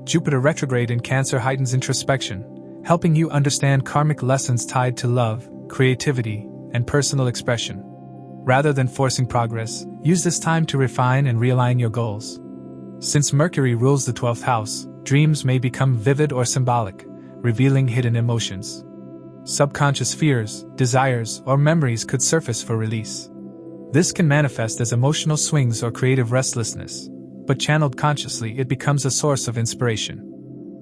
Jupiter retrograde in Cancer heightens introspection, helping you understand karmic lessons tied to love, creativity, and personal expression. Rather than forcing progress, use this time to refine and realign your goals. Since Mercury rules the 12th house, dreams may become vivid or symbolic, revealing hidden emotions. Subconscious fears, desires, or memories could surface for release. This can manifest as emotional swings or creative restlessness, but channeled consciously, it becomes a source of inspiration.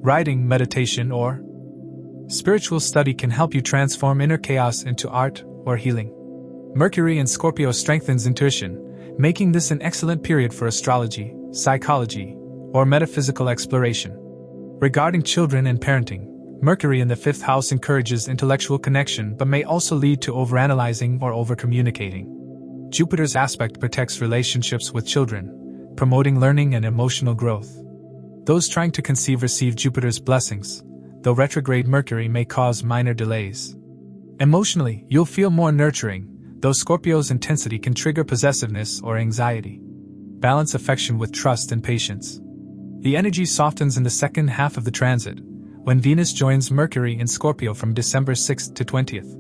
Writing, meditation, or spiritual study can help you transform inner chaos into art or healing. Mercury in Scorpio strengthens intuition, making this an excellent period for astrology, psychology, or metaphysical exploration. Regarding children and parenting, Mercury in the 5th house encourages intellectual connection but may also lead to overanalyzing or overcommunicating. Jupiter's aspect protects relationships with children, promoting learning and emotional growth. Those trying to conceive receive Jupiter's blessings, though retrograde Mercury may cause minor delays. Emotionally, you'll feel more nurturing, though Scorpio's intensity can trigger possessiveness or anxiety. Balance affection with trust and patience. The energy softens in the second half of the transit, when Venus joins Mercury in Scorpio from December 6th to 20th.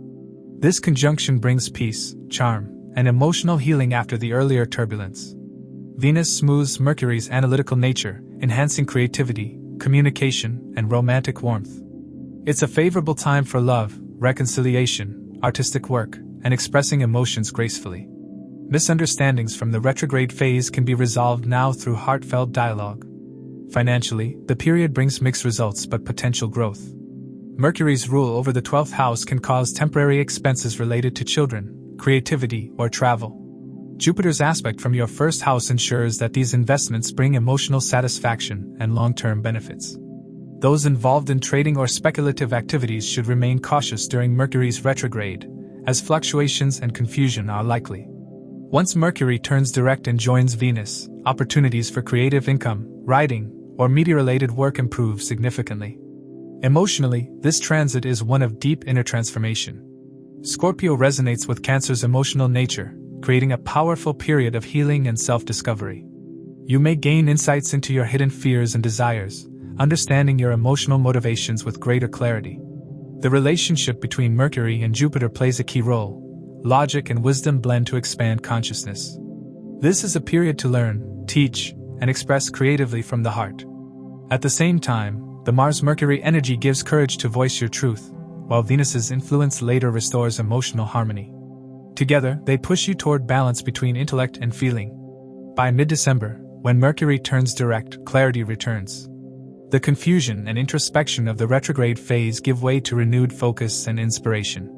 This conjunction brings peace, charm, and emotional healing after the earlier turbulence. Venus smooths Mercury's analytical nature, enhancing creativity, communication, and romantic warmth. It's a favorable time for love, reconciliation, artistic work, and expressing emotions gracefully. Misunderstandings from the retrograde phase can be resolved now through heartfelt dialogue. Financially, the period brings mixed results but potential growth. Mercury's rule over the 12th house can cause temporary expenses related to children, creativity, or travel. Jupiter's aspect from your 1st house ensures that these investments bring emotional satisfaction and long-term benefits. Those involved in trading or speculative activities should remain cautious during Mercury's retrograde, as fluctuations and confusion are likely. Once Mercury turns direct and joins Venus, opportunities for creative income, writing, or media-related work improve significantly. Emotionally, this transit is one of deep inner transformation. Scorpio resonates with Cancer's emotional nature, creating a powerful period of healing and self-discovery. You may gain insights into your hidden fears and desires, understanding your emotional motivations with greater clarity. The relationship between Mercury and Jupiter plays a key role. Logic and wisdom blend to expand consciousness. This is a period to learn, teach, and express creatively from the heart. At the same time, the Mars-Mercury energy gives courage to voice your truth, while Venus's influence later restores emotional harmony. Together, they push you toward balance between intellect and feeling. By mid-December, when Mercury turns direct, clarity returns. The confusion and introspection of the retrograde phase give way to renewed focus and inspiration.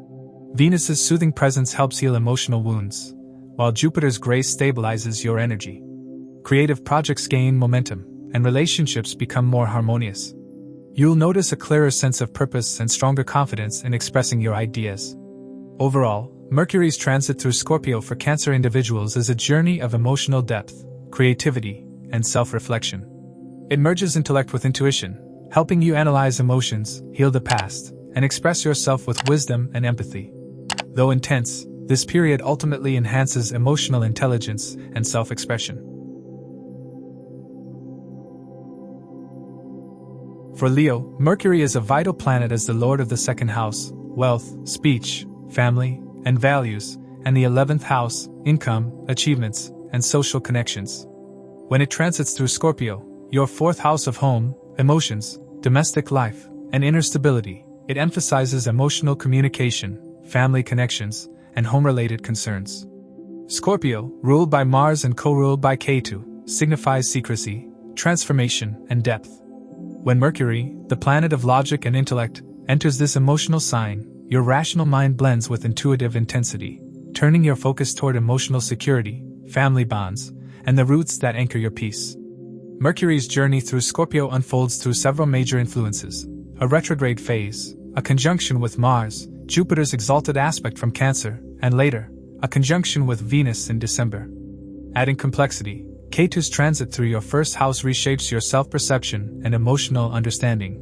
Venus's soothing presence helps heal emotional wounds, while Jupiter's grace stabilizes your energy. Creative projects gain momentum, and relationships become more harmonious. You'll notice a clearer sense of purpose and stronger confidence in expressing your ideas. Overall, Mercury's transit through Scorpio for Cancer individuals is a journey of emotional depth, creativity, and self-reflection. It merges intellect with intuition, helping you analyze emotions, heal the past, and express yourself with wisdom and empathy. Though intense, this period ultimately enhances emotional intelligence and self-expression. For Leo, Mercury is a vital planet as the lord of the 2nd house, wealth, speech, family, and values, and the 11th house, income, achievements, and social connections. When it transits through Scorpio, your 4th house of home, emotions, domestic life, and inner stability, it emphasizes emotional communication, family connections, and home-related concerns. Scorpio, ruled by Mars and co-ruled by Ketu, signifies secrecy, transformation, and depth. When Mercury, the planet of logic and intellect, enters this emotional sign, your rational mind blends with intuitive intensity, turning your focus toward emotional security, family bonds, and the roots that anchor your peace. Mercury's journey through Scorpio unfolds through several major influences: a retrograde phase, a conjunction with Mars, Jupiter's exalted aspect from Cancer, and later, a conjunction with Venus in December. Adding complexity, Ketu's transit through your 1st house reshapes your self-perception and emotional understanding.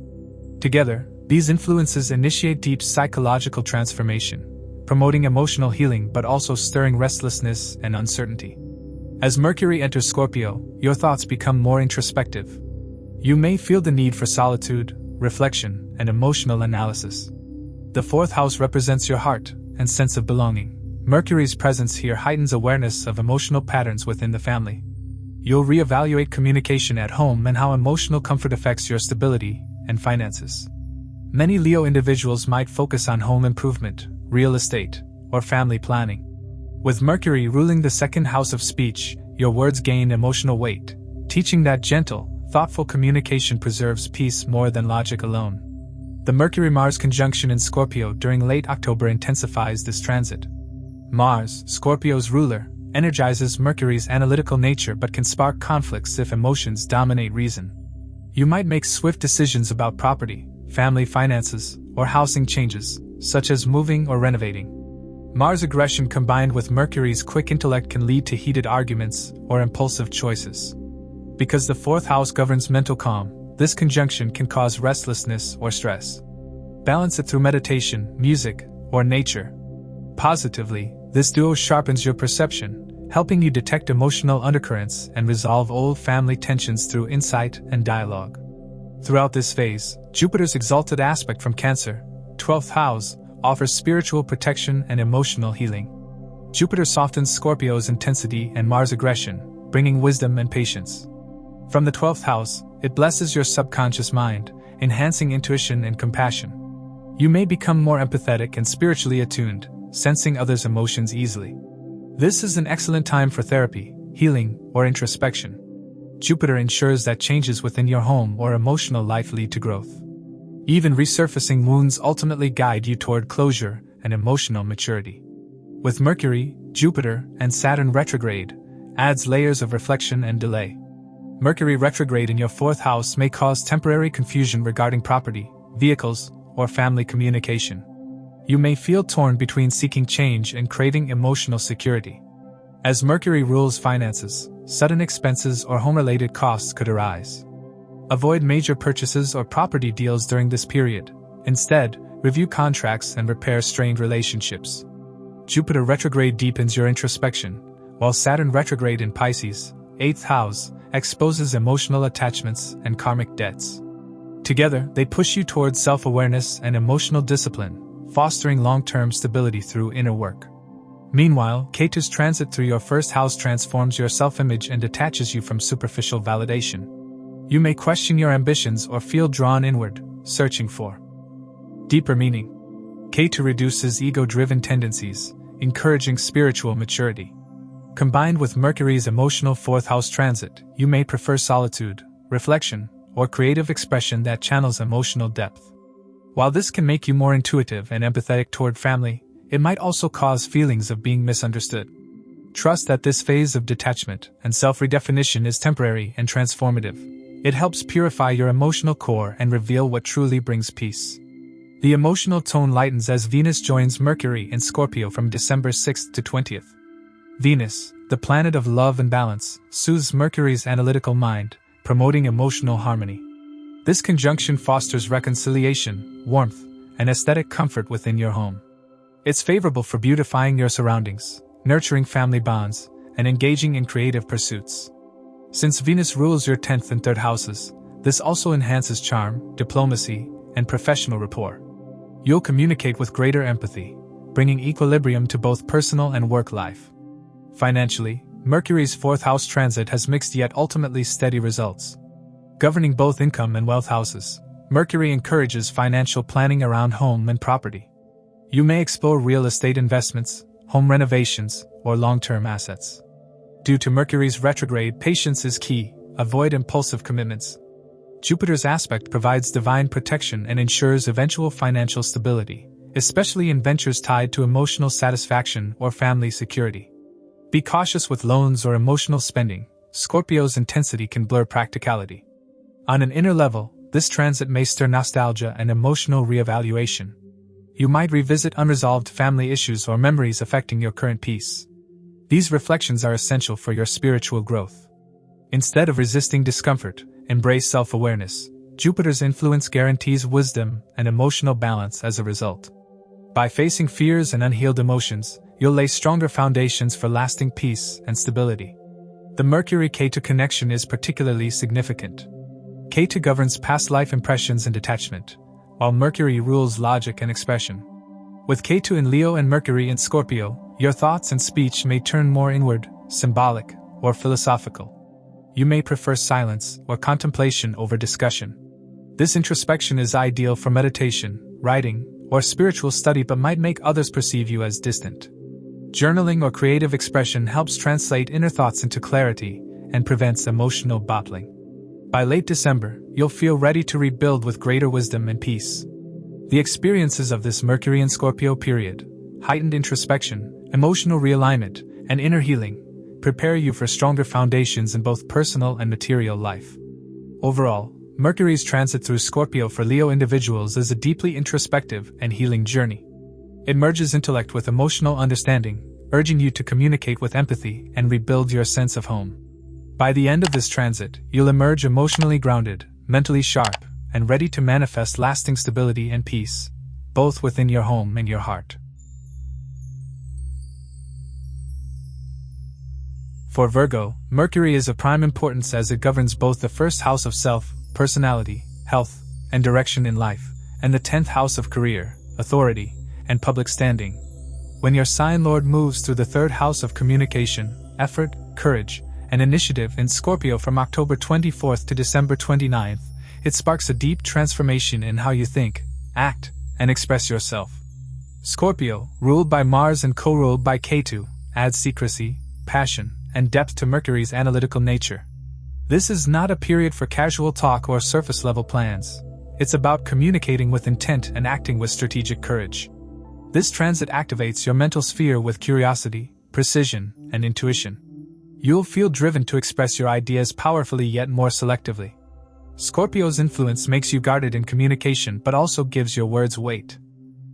Together, these influences initiate deep psychological transformation, promoting emotional healing but also stirring restlessness and uncertainty. As Mercury enters Scorpio, your thoughts become more introspective. You may feel the need for solitude, reflection, and emotional analysis. The 4th house represents your heart and sense of belonging, Mercury's presence here heightens awareness of emotional patterns within the family. You'll reevaluate communication at home and how emotional comfort affects your stability and finances. Many Leo individuals might focus on home improvement, real estate, or family planning. With Mercury ruling the second house of speech, your words gain emotional weight, teaching that gentle, thoughtful communication preserves peace more than logic alone. The Mercury-Mars conjunction in Scorpio during late October intensifies this transit. Mars, Scorpio's ruler, energizes Mercury's analytical nature but can spark conflicts if emotions dominate reason. You might make swift decisions about property, family finances, or housing changes, such as moving or renovating. Mars' aggression combined with Mercury's quick intellect can lead to heated arguments or impulsive choices. Because the fourth house governs mental calm, this conjunction can cause restlessness or stress. Balance it through meditation, music, or nature. Positively, this duo sharpens your perception, helping you detect emotional undercurrents and resolve old family tensions through insight and dialogue. Throughout this phase, Jupiter's exalted aspect from Cancer, 12th house, offers spiritual protection and emotional healing. Jupiter softens Scorpio's intensity and Mars' aggression, bringing wisdom and patience. From the 12th house, it blesses your subconscious mind, enhancing intuition and compassion. You may become more empathetic and spiritually attuned, sensing others' emotions easily. This is an excellent time for therapy, healing, or introspection. Jupiter ensures that changes within your home or emotional life lead to growth. Even resurfacing wounds ultimately guide you toward closure and emotional maturity. With Mercury, Jupiter, and Saturn retrograde, adds layers of reflection and delay. Mercury retrograde in your fourth house may cause temporary confusion regarding property, vehicles, or family communication. You may feel torn between seeking change and craving emotional security. As Mercury rules finances, sudden expenses or home-related costs could arise. Avoid major purchases or property deals during this period. Instead, review contracts and repair strained relationships. Jupiter retrograde deepens your introspection, while Saturn retrograde in Pisces, 8th house, exposes emotional attachments and karmic debts. Together, they push you towards self-awareness and emotional discipline, fostering long-term stability through inner work. Meanwhile, Ketu's transit through your first house transforms your self-image and detaches you from superficial validation. You may question your ambitions or feel drawn inward, searching for deeper meaning. Ketu reduces ego-driven tendencies, encouraging spiritual maturity. Combined with Mercury's emotional fourth house transit, you may prefer solitude, reflection, or creative expression that channels emotional depth. While this can make you more intuitive and empathetic toward family, it might also cause feelings of being misunderstood. Trust that this phase of detachment and self-redefinition is temporary and transformative. It helps purify your emotional core and reveal what truly brings peace. The emotional tone lightens as Venus joins Mercury in Scorpio from December 6th to 20th. Venus, the planet of love and balance, soothes Mercury's analytical mind, promoting emotional harmony. This conjunction fosters reconciliation, warmth, and aesthetic comfort within your home. It's favorable for beautifying your surroundings, nurturing family bonds, and engaging in creative pursuits. Since Venus rules your 10th and 3rd houses, this also enhances charm, diplomacy, and professional rapport. You'll communicate with greater empathy, bringing equilibrium to both personal and work life. Financially, Mercury's 4th house transit has mixed yet ultimately steady results. Governing both income and wealth houses, Mercury encourages financial planning around home and property. You may explore real estate investments, home renovations, or long-term assets. Due to Mercury's retrograde, patience is key. Avoid impulsive commitments. Jupiter's aspect provides divine protection and ensures eventual financial stability, especially in ventures tied to emotional satisfaction or family security. Be cautious with loans or emotional spending. Scorpio's intensity can blur practicality. On an inner level, this transit may stir nostalgia and emotional reevaluation. You might revisit unresolved family issues or memories affecting your current peace. These reflections are essential for your spiritual growth. Instead of resisting discomfort, embrace self-awareness. Jupiter's influence guarantees wisdom and emotional balance as a result. By facing fears and unhealed emotions, you'll lay stronger foundations for lasting peace and stability. The Mercury-Ketu connection is particularly significant. Ketu governs past life impressions and detachment, while Mercury rules logic and expression. With Ketu in Leo and Mercury in Scorpio, Your thoughts and speech may turn more inward, symbolic, or philosophical. You may prefer silence or contemplation over discussion. This introspection is ideal for meditation, writing, or spiritual study but might make others perceive you as distant. Journaling or creative expression helps translate inner thoughts into clarity and prevents emotional bottling. By late December, you'll feel ready to rebuild with greater wisdom and peace. The experiences of this Mercury and Scorpio period, heightened introspection, emotional realignment, and inner healing, prepare you for stronger foundations in both personal and material life. Overall, Mercury's transit through Scorpio for Leo individuals is a deeply introspective and healing journey. It merges intellect with emotional understanding, urging you to communicate with empathy and rebuild your sense of home. By the end of this transit, you'll emerge emotionally grounded, mentally sharp, and ready to manifest lasting stability and peace, both within your home and your heart. For Virgo, Mercury is of prime importance as it governs both the first house of self, personality, health, and direction in life, and the 10th house of career, authority, and public standing. When your sign lord moves through the 3rd house of communication, effort, courage, and initiative in Scorpio from October 24th to December 29th, it sparks a deep transformation in how you think, act, and express yourself. Scorpio, ruled by Mars and co-ruled by Ketu, adds secrecy, passion, and depth to Mercury's analytical nature. This is not a period for casual talk or surface-level plans. It's about communicating with intent and acting with strategic courage. This transit activates your mental sphere with curiosity, precision, and intuition. You'll feel driven to express your ideas powerfully yet more selectively. Scorpio's influence makes you guarded in communication but also gives your words weight.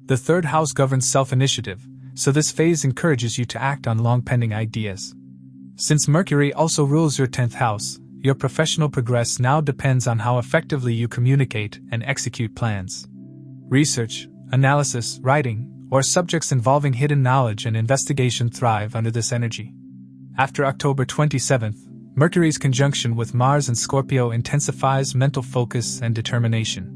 The 3rd house governs self-initiative, so this phase encourages you to act on long-pending ideas. Since Mercury also rules your 10th house, your professional progress now depends on how effectively you communicate and execute plans. Research, analysis, writing, or subjects involving hidden knowledge and investigation thrive under this energy. After October 27th, Mercury's conjunction with Mars and Scorpio intensifies mental focus and determination.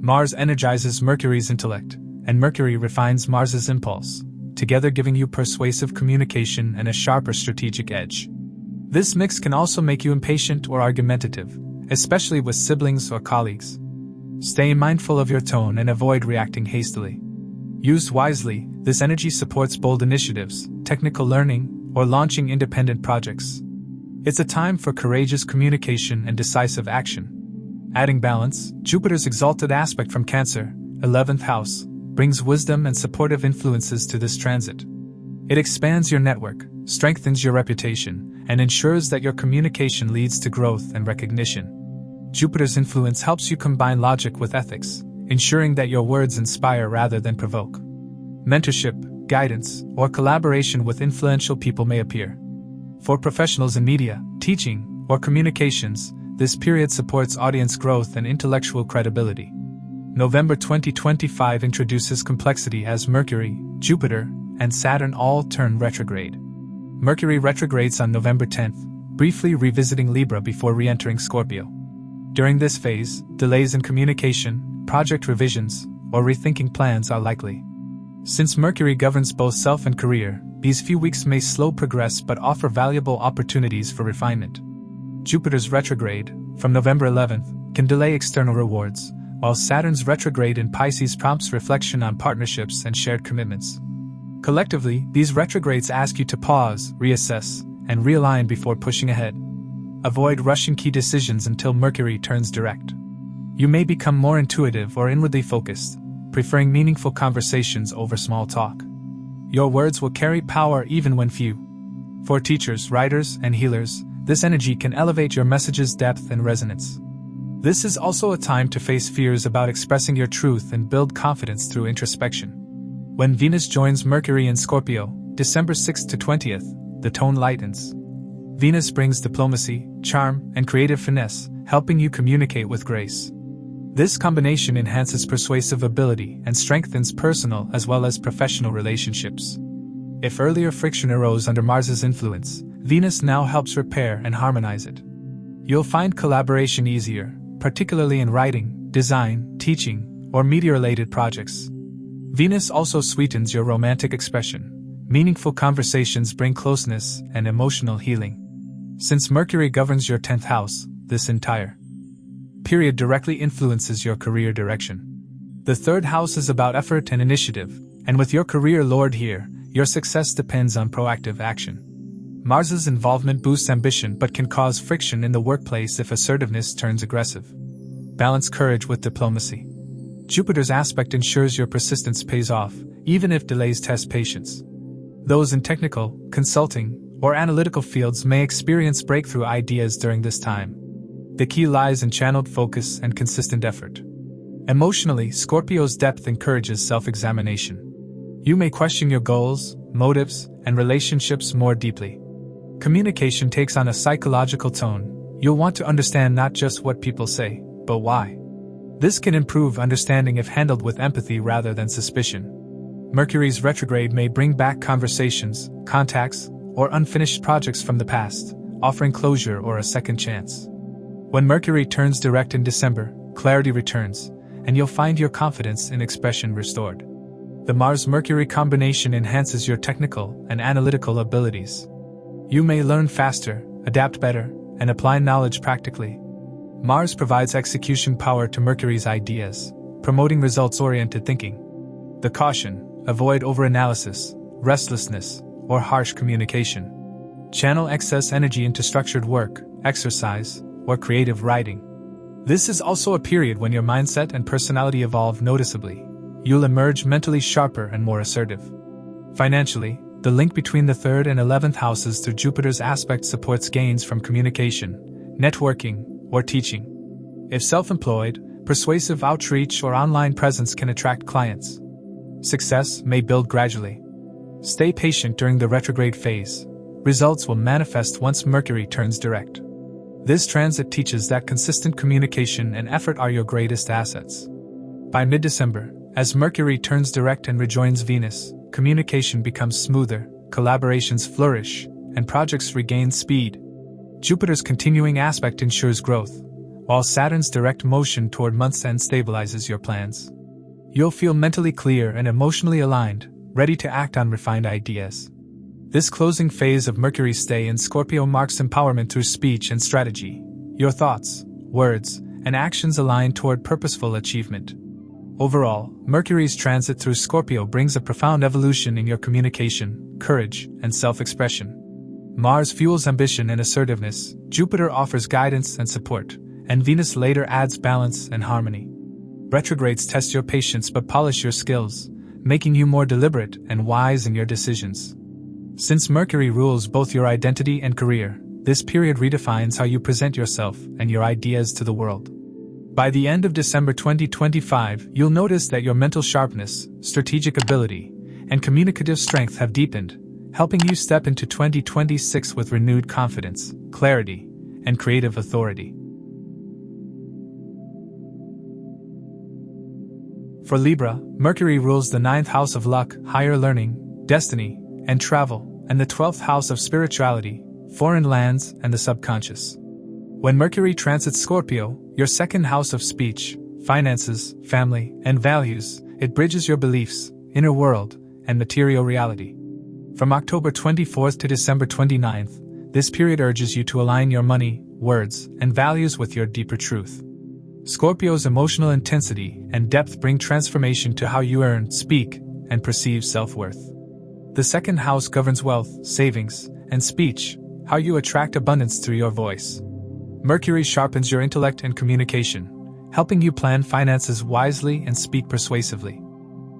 Mars energizes Mercury's intellect, and Mercury refines Mars's impulse, together giving you persuasive communication and a sharper strategic edge. This mix can also make you impatient or argumentative, especially with siblings or colleagues. Stay mindful of your tone and avoid reacting hastily. Used wisely, this energy supports bold initiatives, technical learning, or launching independent projects. It's a time for courageous communication and decisive action. Adding balance, Jupiter's exalted aspect from Cancer, 11th house, brings wisdom and supportive influences to this transit. It expands your network, strengthens your reputation, and ensures that your communication leads to growth and recognition. Jupiter's influence helps you combine logic with ethics, ensuring that your words inspire rather than provoke. Mentorship, guidance, or collaboration with influential people may appear. For professionals in media, teaching, or communications, this period supports audience growth and intellectual credibility. November 2025 introduces complexity as Mercury, Jupiter, and Saturn all turn retrograde. Mercury retrogrades on November 10th, briefly revisiting Libra before re-entering Scorpio. During this phase, delays in communication, project revisions, or rethinking plans are likely. Since Mercury governs both self and career, these few weeks may slow progress but offer valuable opportunities for refinement. Jupiter's retrograde, from November 11th, can delay external rewards, while Saturn's retrograde in Pisces prompts reflection on partnerships and shared commitments. Collectively, these retrogrades ask you to pause, reassess, and realign before pushing ahead. Avoid rushing key decisions until Mercury turns direct. You may become more intuitive or inwardly focused, preferring meaningful conversations over small talk. Your words will carry power even when few. For teachers, writers, and healers, this energy can elevate your message's depth and resonance. This is also a time to face fears about expressing your truth and build confidence through introspection. When Venus joins Mercury in Scorpio, December 6th to 20th, the tone lightens. Venus brings diplomacy, charm, and creative finesse, helping you communicate with grace. This combination enhances persuasive ability and strengthens personal as well as professional relationships. If earlier friction arose under Mars's influence, Venus now helps repair and harmonize it. You'll find collaboration easier, particularly in writing, design, teaching, or media-related projects. Venus also sweetens your romantic expression, Meaningful conversations bring closeness and emotional healing. Since Mercury governs your 10th house, this entire period directly influences your career direction. The 3rd house is about effort and initiative, and with your career lord here, your success depends on proactive action. Mars's involvement boosts ambition but can cause friction in the workplace if assertiveness turns aggressive. Balance courage with diplomacy. Jupiter's aspect ensures your persistence pays off, even if delays test patience. Those in technical, consulting, or analytical fields may experience breakthrough ideas during this time. The key lies in channeled focus and consistent effort. Emotionally, Scorpio's depth encourages self-examination. You may question your goals, motives, and relationships more deeply. Communication takes on a psychological tone. You'll want to understand not just what people say, but why. This can improve understanding if handled with empathy rather than suspicion. Mercury's retrograde may bring back conversations, contacts, or unfinished projects from the past, offering closure or a second chance. When Mercury turns direct in December, clarity returns, and you'll find your confidence in expression restored. The Mars-Mercury combination enhances your technical and analytical abilities. You may learn faster, adapt better, and apply knowledge practically. Mars provides execution power to Mercury's ideas, promoting results-oriented thinking. The caution: avoid overanalysis, restlessness, or harsh communication. Channel excess energy into structured work, exercise, or creative writing. This is also a period when your mindset and personality evolve noticeably. You'll emerge mentally sharper and more assertive. Financially, the link between the 3rd and 11th houses through Jupiter's aspect supports gains from communication, networking, or teaching. If self-employed, persuasive outreach or online presence can attract clients. Success may build gradually. Stay patient during the retrograde phase. Results will manifest once Mercury turns direct. This transit teaches that consistent communication and effort are your greatest assets. By mid-December, as Mercury turns direct and rejoins Venus, communication becomes smoother, collaborations flourish, and projects regain speed. Jupiter's continuing aspect ensures growth, while Saturn's direct motion toward month's end stabilizes your plans. You'll feel mentally clear and emotionally aligned, ready to act on refined ideas. This closing phase of Mercury's stay in Scorpio marks empowerment through speech and strategy. Your thoughts, words, and actions align toward purposeful achievement. Overall, Mercury's transit through Scorpio brings a profound evolution in your communication, courage, and self-expression. Mars fuels ambition and assertiveness, Jupiter offers guidance and support, and Venus later adds balance and harmony. Retrogrades test your patience but polish your skills, making you more deliberate and wise in your decisions. Since Mercury rules both your identity and career, this period redefines how you present yourself and your ideas to the world. By the end of December 2025, you'll notice that your mental sharpness, strategic ability, and communicative strength have deepened, helping you step into 2026 with renewed confidence, clarity, and creative authority. For Libra, Mercury rules the 9th house of luck, higher learning, destiny, and travel, and the 12th house of spirituality, foreign lands, and the subconscious. When Mercury transits Scorpio, your 2nd house of speech, finances, family, and values, it bridges your beliefs, inner world, and material reality. From October 24th to December 29th, this period urges you to align your money, words, and values with your deeper truth. Scorpio's emotional intensity and depth bring transformation to how you earn, speak, and perceive self-worth. The 2nd house governs wealth, savings, and speech, how you attract abundance through your voice. Mercury sharpens your intellect and communication, helping you plan finances wisely and speak persuasively.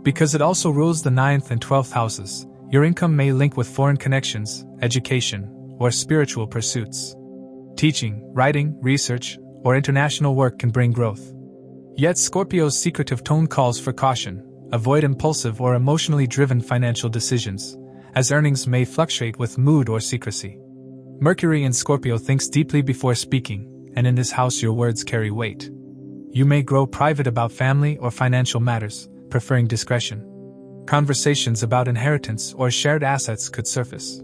Because it also rules the 9th and 12th houses, your income may link with foreign connections, education, or spiritual pursuits. Teaching, writing, research, or international work can bring growth. Yet Scorpio's secretive tone calls for caution. Avoid impulsive or emotionally driven financial decisions, as earnings may fluctuate with mood or secrecy. Mercury in Scorpio thinks deeply before speaking, and in this house your words carry weight. You may grow private about family or financial matters, preferring discretion. Conversations about inheritance or shared assets could surface.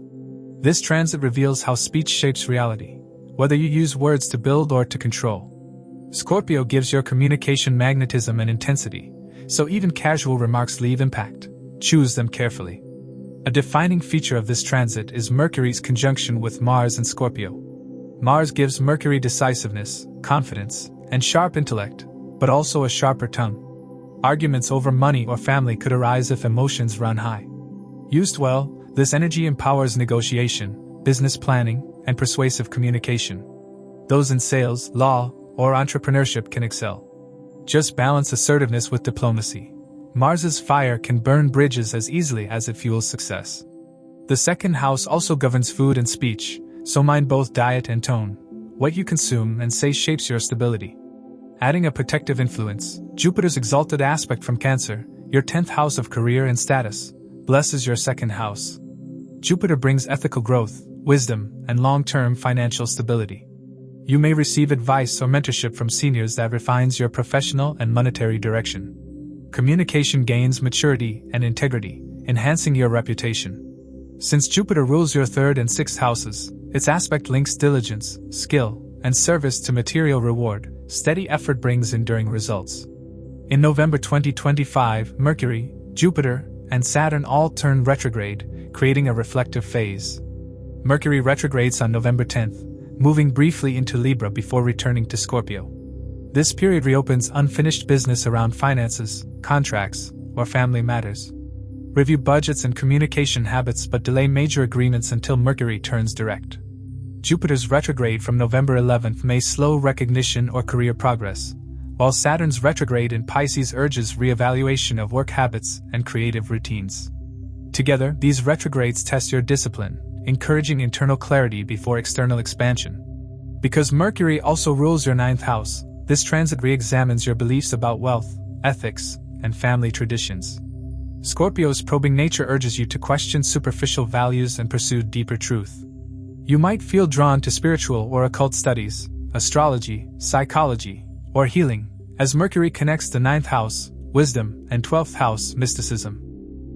This transit reveals how speech shapes reality, whether you use words to build or to control. Scorpio gives your communication magnetism and intensity, so even casual remarks leave impact. Choose them carefully. A defining feature of this transit is Mercury's conjunction with Mars in Scorpio. Mars gives Mercury decisiveness, confidence, and sharp intellect, but also a sharper tongue. Arguments over money or family could arise if emotions run high. Used well, this energy empowers negotiation, business planning, and persuasive communication. Those in sales, law, or entrepreneurship can excel. Just balance assertiveness with diplomacy. Mars's fire can burn bridges as easily as it fuels success. The second house also governs food and speech, so mind both diet and tone. What you consume and say shapes your stability. Adding a protective influence, Jupiter's exalted aspect from Cancer, your 10th house of career and status, blesses your second house. Jupiter brings ethical growth, wisdom, and long-term financial stability. You may receive advice or mentorship from seniors that refines your professional and monetary direction. Communication gains maturity and integrity, enhancing your reputation. Since Jupiter rules your 3rd and 6th houses, its aspect links diligence, skill, and service to material reward. Steady effort brings enduring results. In November 2025, Mercury, Jupiter, and Saturn all turn retrograde, creating a reflective phase. Mercury retrogrades on November 10th, moving briefly into Libra before returning to Scorpio. This period reopens unfinished business around finances, contracts, or family matters. Review budgets and communication habits but delay major agreements until Mercury turns direct. Jupiter's retrograde from November 11th may slow recognition or career progress, while Saturn's retrograde in Pisces urges re-evaluation of work habits and creative routines. Together, these retrogrades test your discipline, encouraging internal clarity before external expansion. Because Mercury also rules your 9th house, this transit re-examines your beliefs about wealth, ethics, and family traditions. Scorpio's probing nature urges you to question superficial values and pursue deeper truth. You might feel drawn to spiritual or occult studies, astrology, psychology, or healing, as Mercury connects the 9th house, wisdom, and 12th house, mysticism.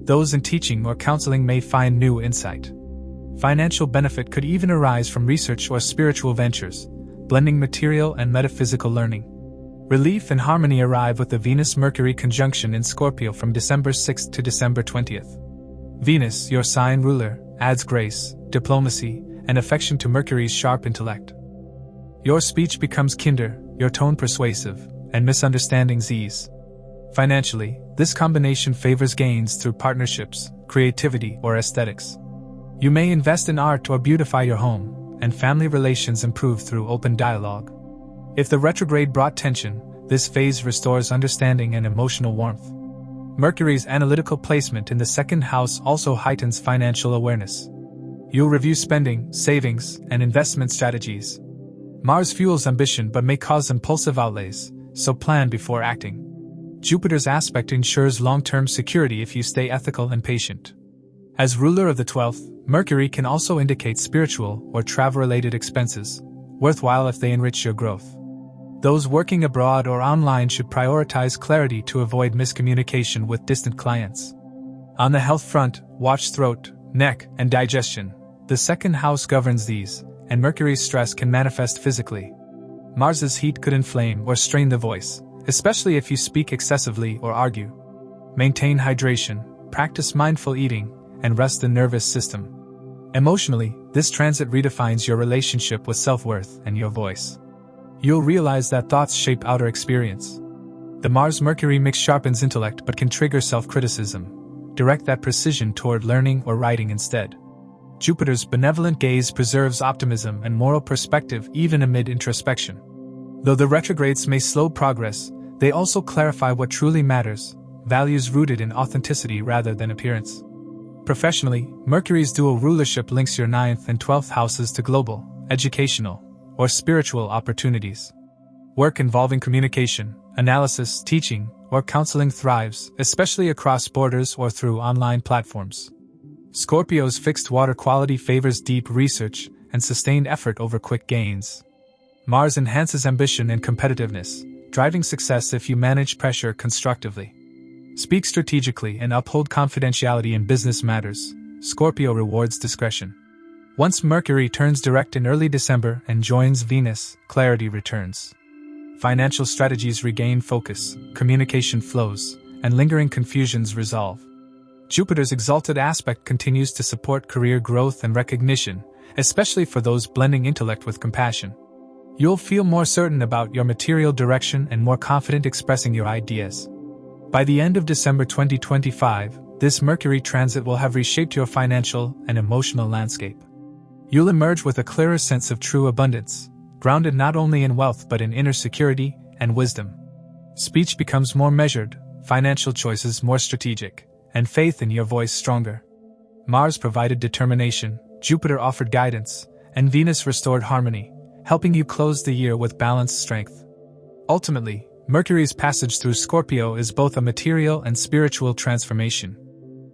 Those in teaching or counseling may find new insight. Financial benefit could even arise from research or spiritual ventures, blending material and metaphysical learning. Relief and harmony arrive with the Venus-Mercury conjunction in Scorpio from December 6th to December 20th. Venus, your sign ruler, adds grace, diplomacy, and affection to Mercury's sharp intellect. Your speech becomes kinder, your tone persuasive, and misunderstandings ease. Financially, this combination favors gains through partnerships, creativity, or aesthetics. You may invest in art or beautify your home, and family relations improve through open dialogue. If the retrograde brought tension, this phase restores understanding and emotional warmth. Mercury's analytical placement in the 2nd house also heightens financial awareness. You'll review spending, savings, and investment strategies. Mars fuels ambition but may cause impulsive outlays, so plan before acting. Jupiter's aspect ensures long-term security if you stay ethical and patient. As ruler of the 12th, Mercury can also indicate spiritual or travel-related expenses, worthwhile if they enrich your growth. Those working abroad or online should prioritize clarity to avoid miscommunication with distant clients. On the health front, watch throat, neck, and digestion. The 2nd house governs these, and Mercury's stress can manifest physically. Mars's heat could inflame or strain the voice, especially if you speak excessively or argue. Maintain hydration, practice mindful eating, and rest the nervous system. Emotionally, this transit redefines your relationship with self-worth and your voice. You'll realize that thoughts shape outer experience. The Mars-Mercury mix sharpens intellect but can trigger self-criticism. Direct that precision toward learning or writing instead. Jupiter's benevolent gaze preserves optimism and moral perspective even amid introspection. Though the retrogrades may slow progress, they also clarify what truly matters, values rooted in authenticity rather than appearance. Professionally, Mercury's dual rulership links your 9th and 12th houses to global, educational, or spiritual opportunities. Work involving communication, analysis, teaching, or counseling thrives, especially across borders or through online platforms. Scorpio's fixed water quality favors deep research and sustained effort over quick gains. Mars enhances ambition and competitiveness, driving success if you manage pressure constructively. Speak strategically and uphold confidentiality in business matters. Scorpio rewards discretion. Once Mercury turns direct in early December and joins Venus, clarity returns. Financial strategies regain focus, communication flows, and lingering confusions resolve. Jupiter's exalted aspect continues to support career growth and recognition, especially for those blending intellect with compassion. You'll feel more certain about your material direction and more confident expressing your ideas. By the end of December 2025, this Mercury transit will have reshaped your financial and emotional landscape. You'll emerge with a clearer sense of true abundance, grounded not only in wealth but in inner security and wisdom. Speech becomes more measured, financial choices more strategic, and faith in your voice stronger. Mars provided determination, Jupiter offered guidance, and Venus restored harmony, helping you close the year with balanced strength. Ultimately, Mercury's passage through Scorpio is both a material and spiritual transformation.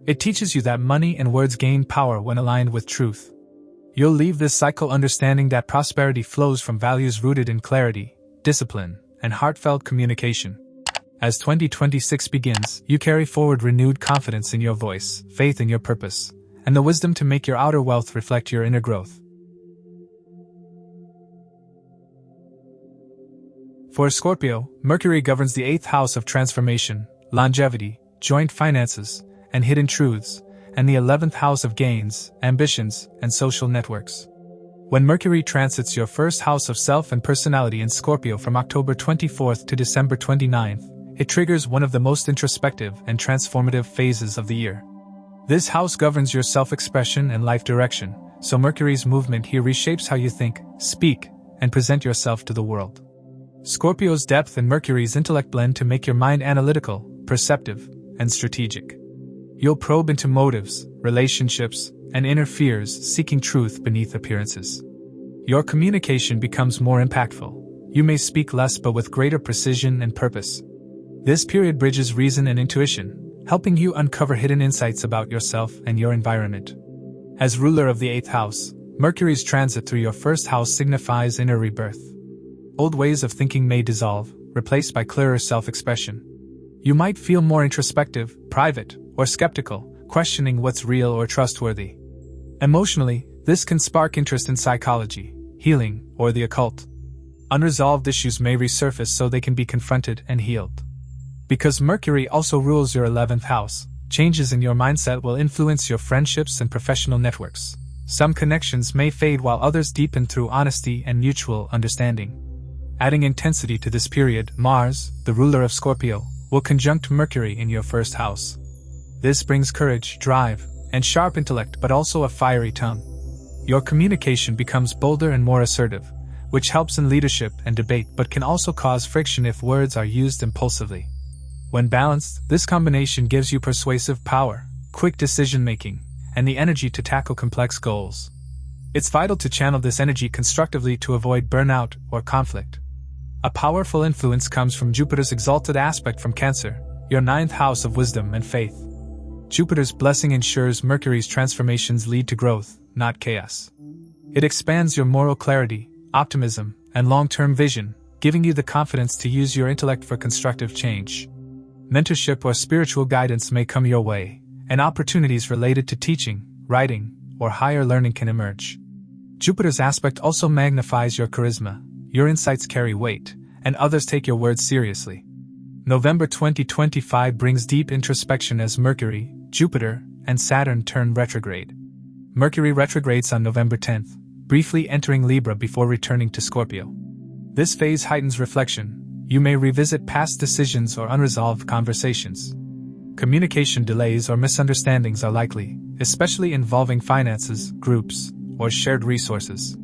It teaches you that money and words gain power when aligned with truth. You'll leave this cycle understanding that prosperity flows from values rooted in clarity, discipline, and heartfelt communication. As 2026 begins, you carry forward renewed confidence in your voice, faith in your purpose, and the wisdom to make your outer wealth reflect your inner growth. For Scorpio, Mercury governs the 8th house of transformation, longevity, joint finances, and hidden truths, and the 11th house of gains, ambitions, and social networks. When Mercury transits your first house of self and personality in Scorpio from October 24th to December 29th, it triggers one of the most introspective and transformative phases of the year. This house governs your self-expression and life direction, so Mercury's movement here reshapes how you think, speak, and present yourself to the world. Scorpio's depth and Mercury's intellect blend to make your mind analytical, perceptive, and strategic. You'll probe into motives, relationships, and inner fears, seeking truth beneath appearances. Your communication becomes more impactful. You may speak less but with greater precision and purpose. This period bridges reason and intuition, helping you uncover hidden insights about yourself and your environment. As ruler of the 8th house, Mercury's transit through your first house signifies inner rebirth. Old ways of thinking may dissolve, replaced by clearer self-expression. You might feel more introspective, private, or skeptical, questioning what's real or trustworthy. Emotionally, this can spark interest in psychology, healing, or the occult. Unresolved issues may resurface so they can be confronted and healed. Because Mercury also rules your 11th house, changes in your mindset will influence your friendships and professional networks. Some connections may fade while others deepen through honesty and mutual understanding. Adding intensity to this period, Mars, the ruler of Scorpio, will conjunct Mercury in your first house. This brings courage, drive, and sharp intellect but also a fiery tongue. Your communication becomes bolder and more assertive, which helps in leadership and debate but can also cause friction if words are used impulsively. When balanced, this combination gives you persuasive power, quick decision-making, and the energy to tackle complex goals. It's vital to channel this energy constructively to avoid burnout or conflict. A powerful influence comes from Jupiter's exalted aspect from Cancer, your 9th house of wisdom and faith. Jupiter's blessing ensures Mercury's transformations lead to growth, not chaos. It expands your moral clarity, optimism, and long-term vision, giving you the confidence to use your intellect for constructive change. Mentorship or spiritual guidance may come your way, and opportunities related to teaching, writing, or higher learning can emerge. Jupiter's aspect also magnifies your charisma. Your insights carry weight, and others take your words seriously. November 2025 brings deep introspection as Mercury, Jupiter, and Saturn turn retrograde. Mercury retrogrades on November 10th, briefly entering Libra before returning to Scorpio. This phase heightens reflection. You may revisit past decisions or unresolved conversations. Communication delays or misunderstandings are likely, especially involving finances, groups, or shared resources.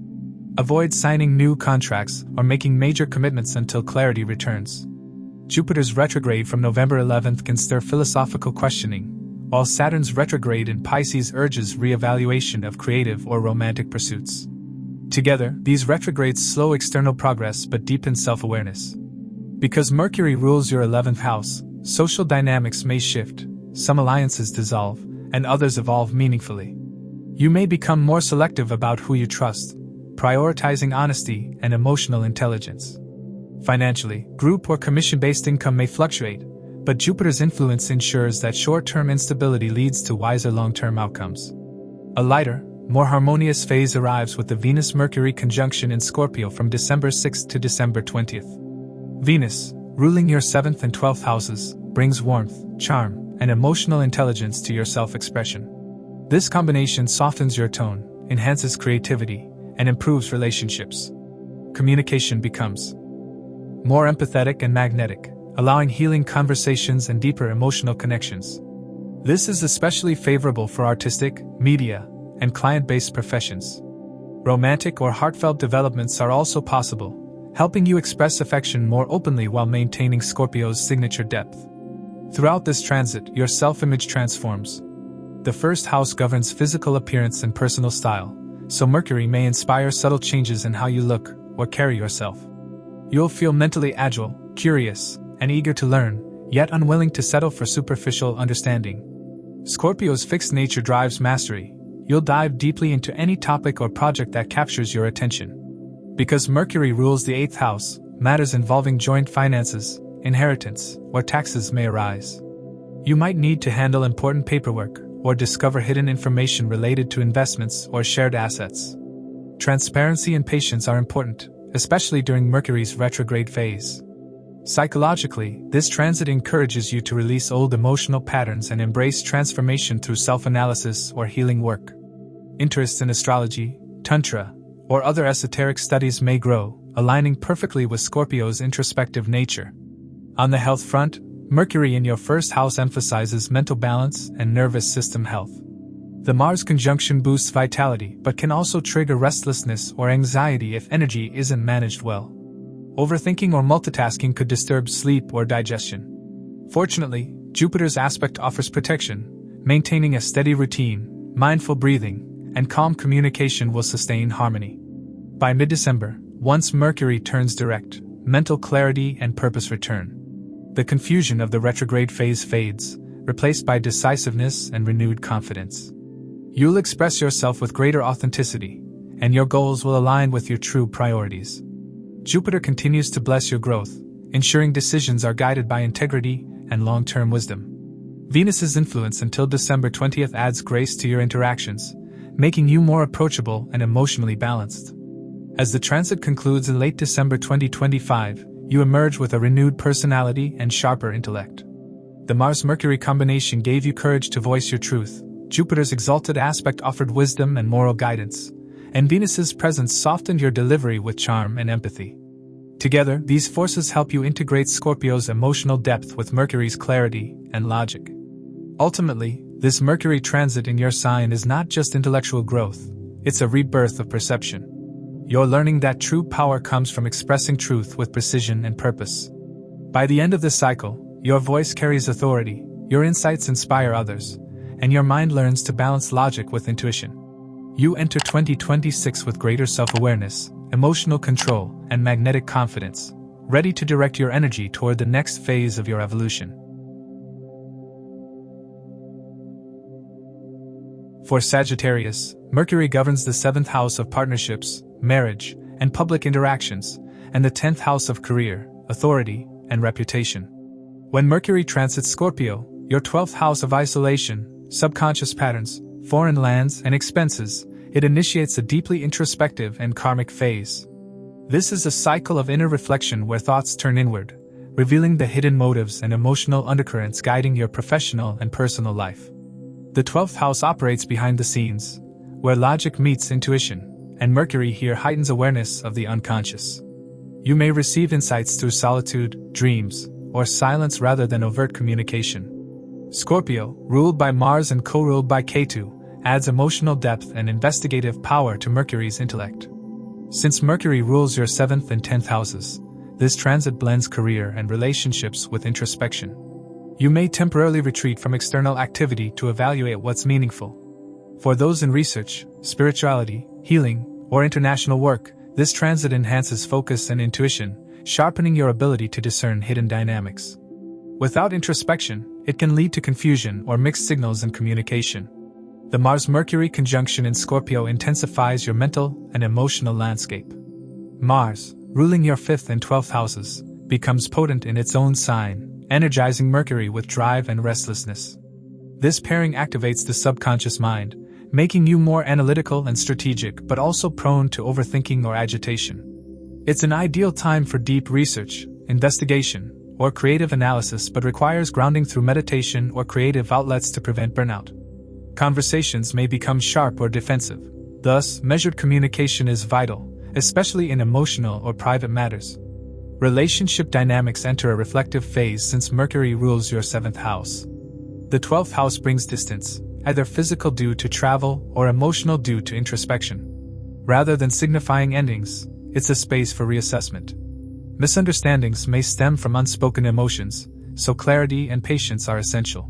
Avoid signing new contracts or making major commitments until clarity returns. Jupiter's retrograde from November 11th can stir philosophical questioning, while Saturn's retrograde in Pisces urges re-evaluation of creative or romantic pursuits. Together, these retrogrades slow external progress but deepen self-awareness. Because Mercury rules your 11th house, social dynamics may shift, some alliances dissolve, and others evolve meaningfully. You may become more selective about who you trust, prioritizing honesty and emotional intelligence. Financially, group or commission-based income may fluctuate, but Jupiter's influence ensures that short-term instability leads to wiser long-term outcomes. A lighter, more harmonious phase arrives with the Venus-Mercury conjunction in Scorpio from December 6th to December 20th. Venus, ruling your 7th and 12th houses, brings warmth, charm, and emotional intelligence to your self-expression. This combination softens your tone, enhances creativity, and improves relationships. Communication becomes more empathetic and magnetic, allowing healing conversations and deeper emotional connections. This is especially favorable for artistic, media, and client-based professions. Romantic or heartfelt developments are also possible, helping you express affection more openly while maintaining Scorpio's signature depth. Throughout this transit, your self-image transforms. The first house governs physical appearance and personal style, so Mercury may inspire subtle changes in how you look or carry yourself. You'll feel mentally agile, curious, and eager to learn, yet unwilling to settle for superficial understanding. Scorpio's fixed nature drives mastery. You'll dive deeply into any topic or project that captures your attention. Because Mercury rules the 8th house, matters involving joint finances, inheritance, or taxes may arise. You might need to handle important paperwork or discover hidden information related to investments or shared assets. Transparency and patience are important, especially during Mercury's retrograde phase. Psychologically, this transit encourages you to release old emotional patterns and embrace transformation through self-analysis or healing work. Interests in astrology, tantra, or other esoteric studies may grow, aligning perfectly with Scorpio's introspective nature. On the health front, Mercury in your first house emphasizes mental balance and nervous system health. The Mars conjunction boosts vitality but can also trigger restlessness or anxiety if energy isn't managed well. Overthinking or multitasking could disturb sleep or digestion. Fortunately, Jupiter's aspect offers protection. Maintaining a steady routine, mindful breathing, and calm communication will sustain harmony. By mid-December, once Mercury turns direct, mental clarity and purpose return. The confusion of the retrograde phase fades, replaced by decisiveness and renewed confidence. You'll express yourself with greater authenticity, and your goals will align with your true priorities. Jupiter continues to bless your growth, ensuring decisions are guided by integrity and long-term wisdom. Venus's influence until December 20th adds grace to your interactions, making you more approachable and emotionally balanced. As the transit concludes in late December 2025, you emerge with a renewed personality and sharper intellect. The Mars-Mercury combination gave you courage to voice your truth, Jupiter's exalted aspect offered wisdom and moral guidance, and Venus's presence softened your delivery with charm and empathy. Together, these forces help you integrate Scorpio's emotional depth with Mercury's clarity and logic. Ultimately, this Mercury transit in your sign is not just intellectual growth, it's a rebirth of perception. You're learning that true power comes from expressing truth with precision and purpose. By the end of this cycle, your voice carries authority, your insights inspire others, and your mind learns to balance logic with intuition. You enter 2026 with greater self-awareness, emotional control, and magnetic confidence, ready to direct your energy toward the next phase of your evolution. For Sagittarius, Mercury governs the 7th house of partnerships, marriage, and public interactions, and the 10th house of career, authority, and reputation. When Mercury transits Scorpio, your 12th house of isolation, subconscious patterns, foreign lands, and expenses, it initiates a deeply introspective and karmic phase. This is a cycle of inner reflection where thoughts turn inward, revealing the hidden motives and emotional undercurrents guiding your professional and personal life. The 12th house operates behind the scenes, where logic meets intuition, and Mercury here heightens awareness of the unconscious. You may receive insights through solitude, dreams, or silence rather than overt communication. Scorpio, ruled by Mars and co-ruled by Ketu, adds emotional depth and investigative power to Mercury's intellect. Since Mercury rules your 7th and 10th houses, this transit blends career and relationships with introspection. You may temporarily retreat from external activity to evaluate what's meaningful. For those in research, spirituality, healing, or international work, this transit enhances focus and intuition, sharpening your ability to discern hidden dynamics. Without introspection, it can lead to confusion or mixed signals in communication. The Mars-Mercury conjunction in Scorpio intensifies your mental and emotional landscape. Mars, ruling your 5th and 12th houses, becomes potent in its own sign, energizing Mercury with drive and restlessness. This pairing activates the subconscious mind, making you more analytical and strategic but also prone to overthinking or agitation. It's an ideal time for deep research, investigation, or creative analysis but requires grounding through meditation or creative outlets to prevent burnout. Conversations may become sharp or defensive. Thus, measured communication is vital, especially in emotional or private matters. Relationship dynamics enter a reflective phase since Mercury rules your 7th house. The 12th house brings distance, either physical due to travel or emotional due to introspection. Rather than signifying endings, it's a space for reassessment. Misunderstandings may stem from unspoken emotions, so clarity and patience are essential.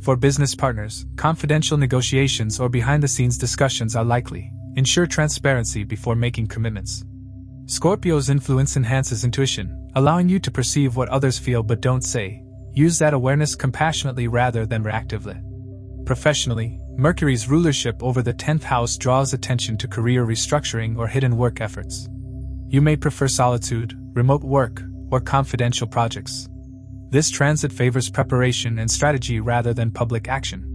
For business partners, confidential negotiations or behind-the-scenes discussions are likely. Ensure transparency before making commitments. Scorpio's influence enhances intuition, allowing you to perceive what others feel but don't say. Use that awareness compassionately rather than reactively. Professionally, Mercury's rulership over the 10th house draws attention to career restructuring or hidden work efforts. You may prefer solitude, remote work, or confidential projects. This transit favors preparation and strategy rather than public action.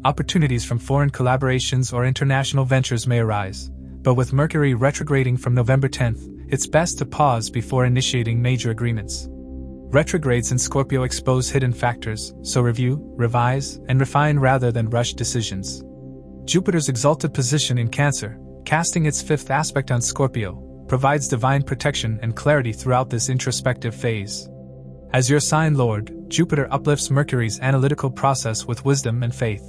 Opportunities from foreign collaborations or international ventures may arise, but with Mercury retrograding from November 10th, it's best to pause before initiating major agreements. Retrogrades in Scorpio expose hidden factors, so review, revise, and refine rather than rush decisions. Jupiter's exalted position in Cancer, casting its 5th aspect on Scorpio, provides divine protection and clarity throughout this introspective phase. As your sign lord, Jupiter uplifts Mercury's analytical process with wisdom and faith.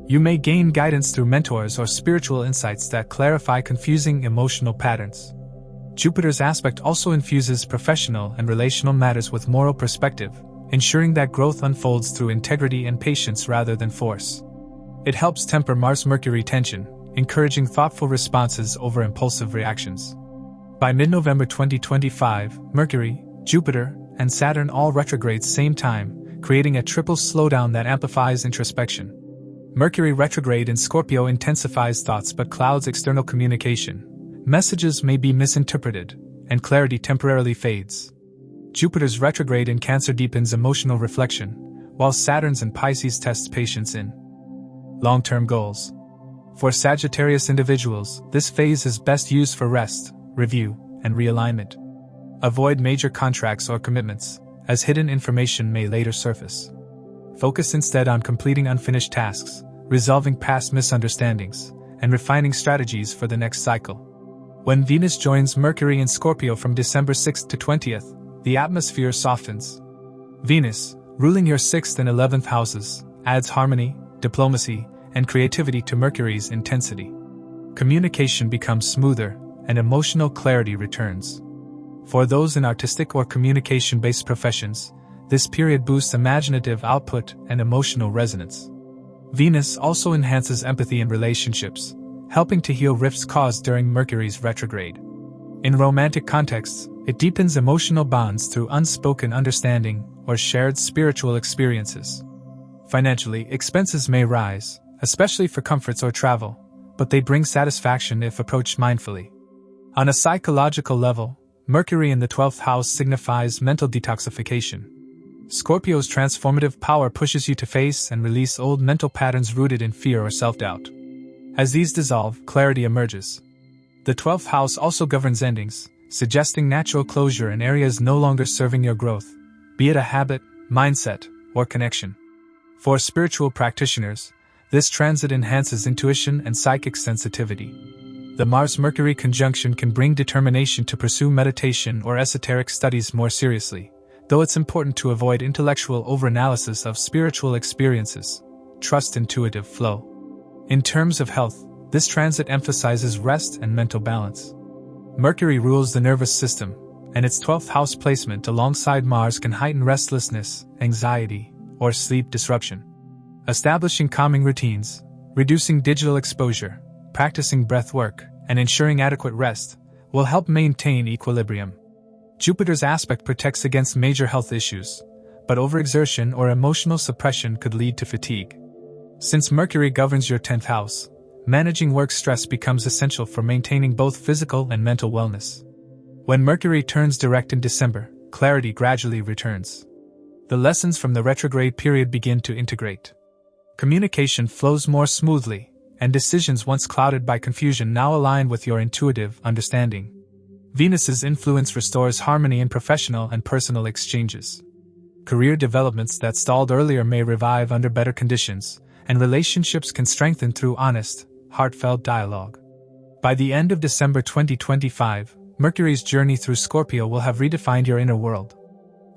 You may gain guidance through mentors or spiritual insights that clarify confusing emotional patterns. Jupiter's aspect also infuses professional and relational matters with moral perspective, ensuring that growth unfolds through integrity and patience rather than force. It helps temper Mars-Mercury tension, encouraging thoughtful responses over impulsive reactions. By mid-November 2025, Mercury, Jupiter, and Saturn all retrograde same time, creating a triple slowdown that amplifies introspection. Mercury retrograde in Scorpio intensifies thoughts but clouds external communication. Messages may be misinterpreted, and clarity temporarily fades. Jupiter's retrograde in Cancer deepens emotional reflection, while Saturn's in Pisces tests patience in long-term goals. For Sagittarius individuals, this phase is best used for rest, review, and realignment. Avoid major contracts or commitments, as hidden information may later surface. Focus instead on completing unfinished tasks, resolving past misunderstandings, and refining strategies for the next cycle. When Venus joins Mercury in Scorpio from December 6th to 20th, the atmosphere softens. Venus, ruling your 6th and 11th houses, adds harmony, diplomacy, and creativity to Mercury's intensity. Communication becomes smoother, and emotional clarity returns. For those in artistic or communication-based professions, this period boosts imaginative output and emotional resonance. Venus also enhances empathy in relationships, helping to heal rifts caused during Mercury's retrograde. In romantic contexts, it deepens emotional bonds through unspoken understanding or shared spiritual experiences. Financially, expenses may rise, especially for comforts or travel, but they bring satisfaction if approached mindfully. On a psychological level, Mercury in the 12th house signifies mental detoxification. Scorpio's transformative power pushes you to face and release old mental patterns rooted in fear or self-doubt. As these dissolve, clarity emerges. The 12th house also governs endings, suggesting natural closure in areas no longer serving your growth, be it a habit, mindset, or connection. For spiritual practitioners, this transit enhances intuition and psychic sensitivity. The Mars-Mercury conjunction can bring determination to pursue meditation or esoteric studies more seriously, though it's important to avoid intellectual overanalysis of spiritual experiences. Trust intuitive flow. In terms of health, this transit emphasizes rest and mental balance. Mercury rules the nervous system, and its 12th house placement alongside Mars can heighten restlessness, anxiety, or sleep disruption. Establishing calming routines, reducing digital exposure, practicing breath work, and ensuring adequate rest will help maintain equilibrium. Jupiter's aspect protects against major health issues, but overexertion or emotional suppression could lead to fatigue. Since Mercury governs your 10th house, managing work stress becomes essential for maintaining both physical and mental wellness. When Mercury turns direct in December, clarity gradually returns. The lessons from the retrograde period begin to integrate. Communication flows more smoothly, and decisions once clouded by confusion now align with your intuitive understanding. Venus's influence restores harmony in professional and personal exchanges. Career developments that stalled earlier may revive under better conditions, and relationships can strengthen through honest, heartfelt dialogue. By the end of December 2025, Mercury's journey through Scorpio will have redefined your inner world.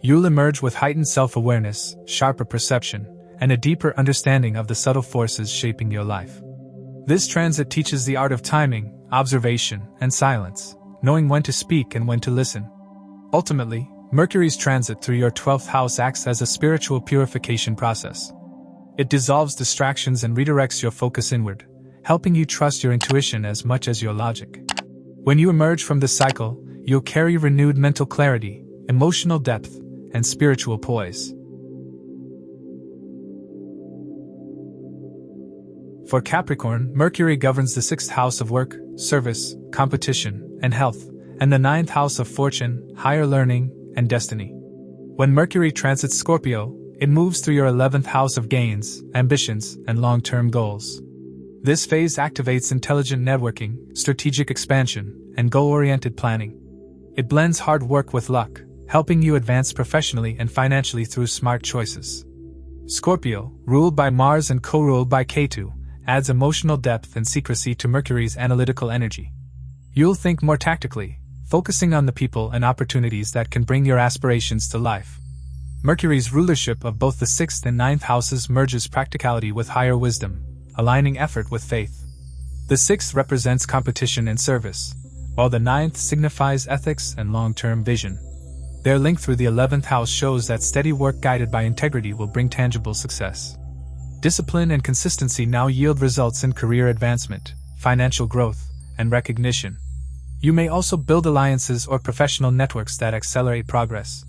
You'll emerge with heightened self-awareness, sharper perception, and a deeper understanding of the subtle forces shaping your life. This transit teaches the art of timing, observation, and silence, knowing when to speak and when to listen. Ultimately, Mercury's transit through your 12th house acts as a spiritual purification process. It dissolves distractions and redirects your focus inward, helping you trust your intuition as much as your logic. When you emerge from this cycle, you'll carry renewed mental clarity, emotional depth, and spiritual poise. For Capricorn, Mercury governs the 6th house of work, service, competition, and health, and the 9th house of fortune, higher learning, and destiny. When Mercury transits Scorpio, it moves through your 11th house of gains, ambitions, and long-term goals. This phase activates intelligent networking, strategic expansion, and goal-oriented planning. It blends hard work with luck, helping you advance professionally and financially through smart choices. Scorpio, ruled by Mars and co-ruled by Ketu, adds emotional depth and secrecy to Mercury's analytical energy. You'll think more tactically, focusing on the people and opportunities that can bring your aspirations to life. Mercury's rulership of both the 6th and 9th houses merges practicality with higher wisdom, aligning effort with faith. The 6th represents competition and service, while the 9th signifies ethics and long-term vision. Their link through the 11th house shows that steady work guided by integrity will bring tangible success. Discipline and consistency now yield results in career advancement, financial growth, and recognition. You may also build alliances or professional networks that accelerate progress.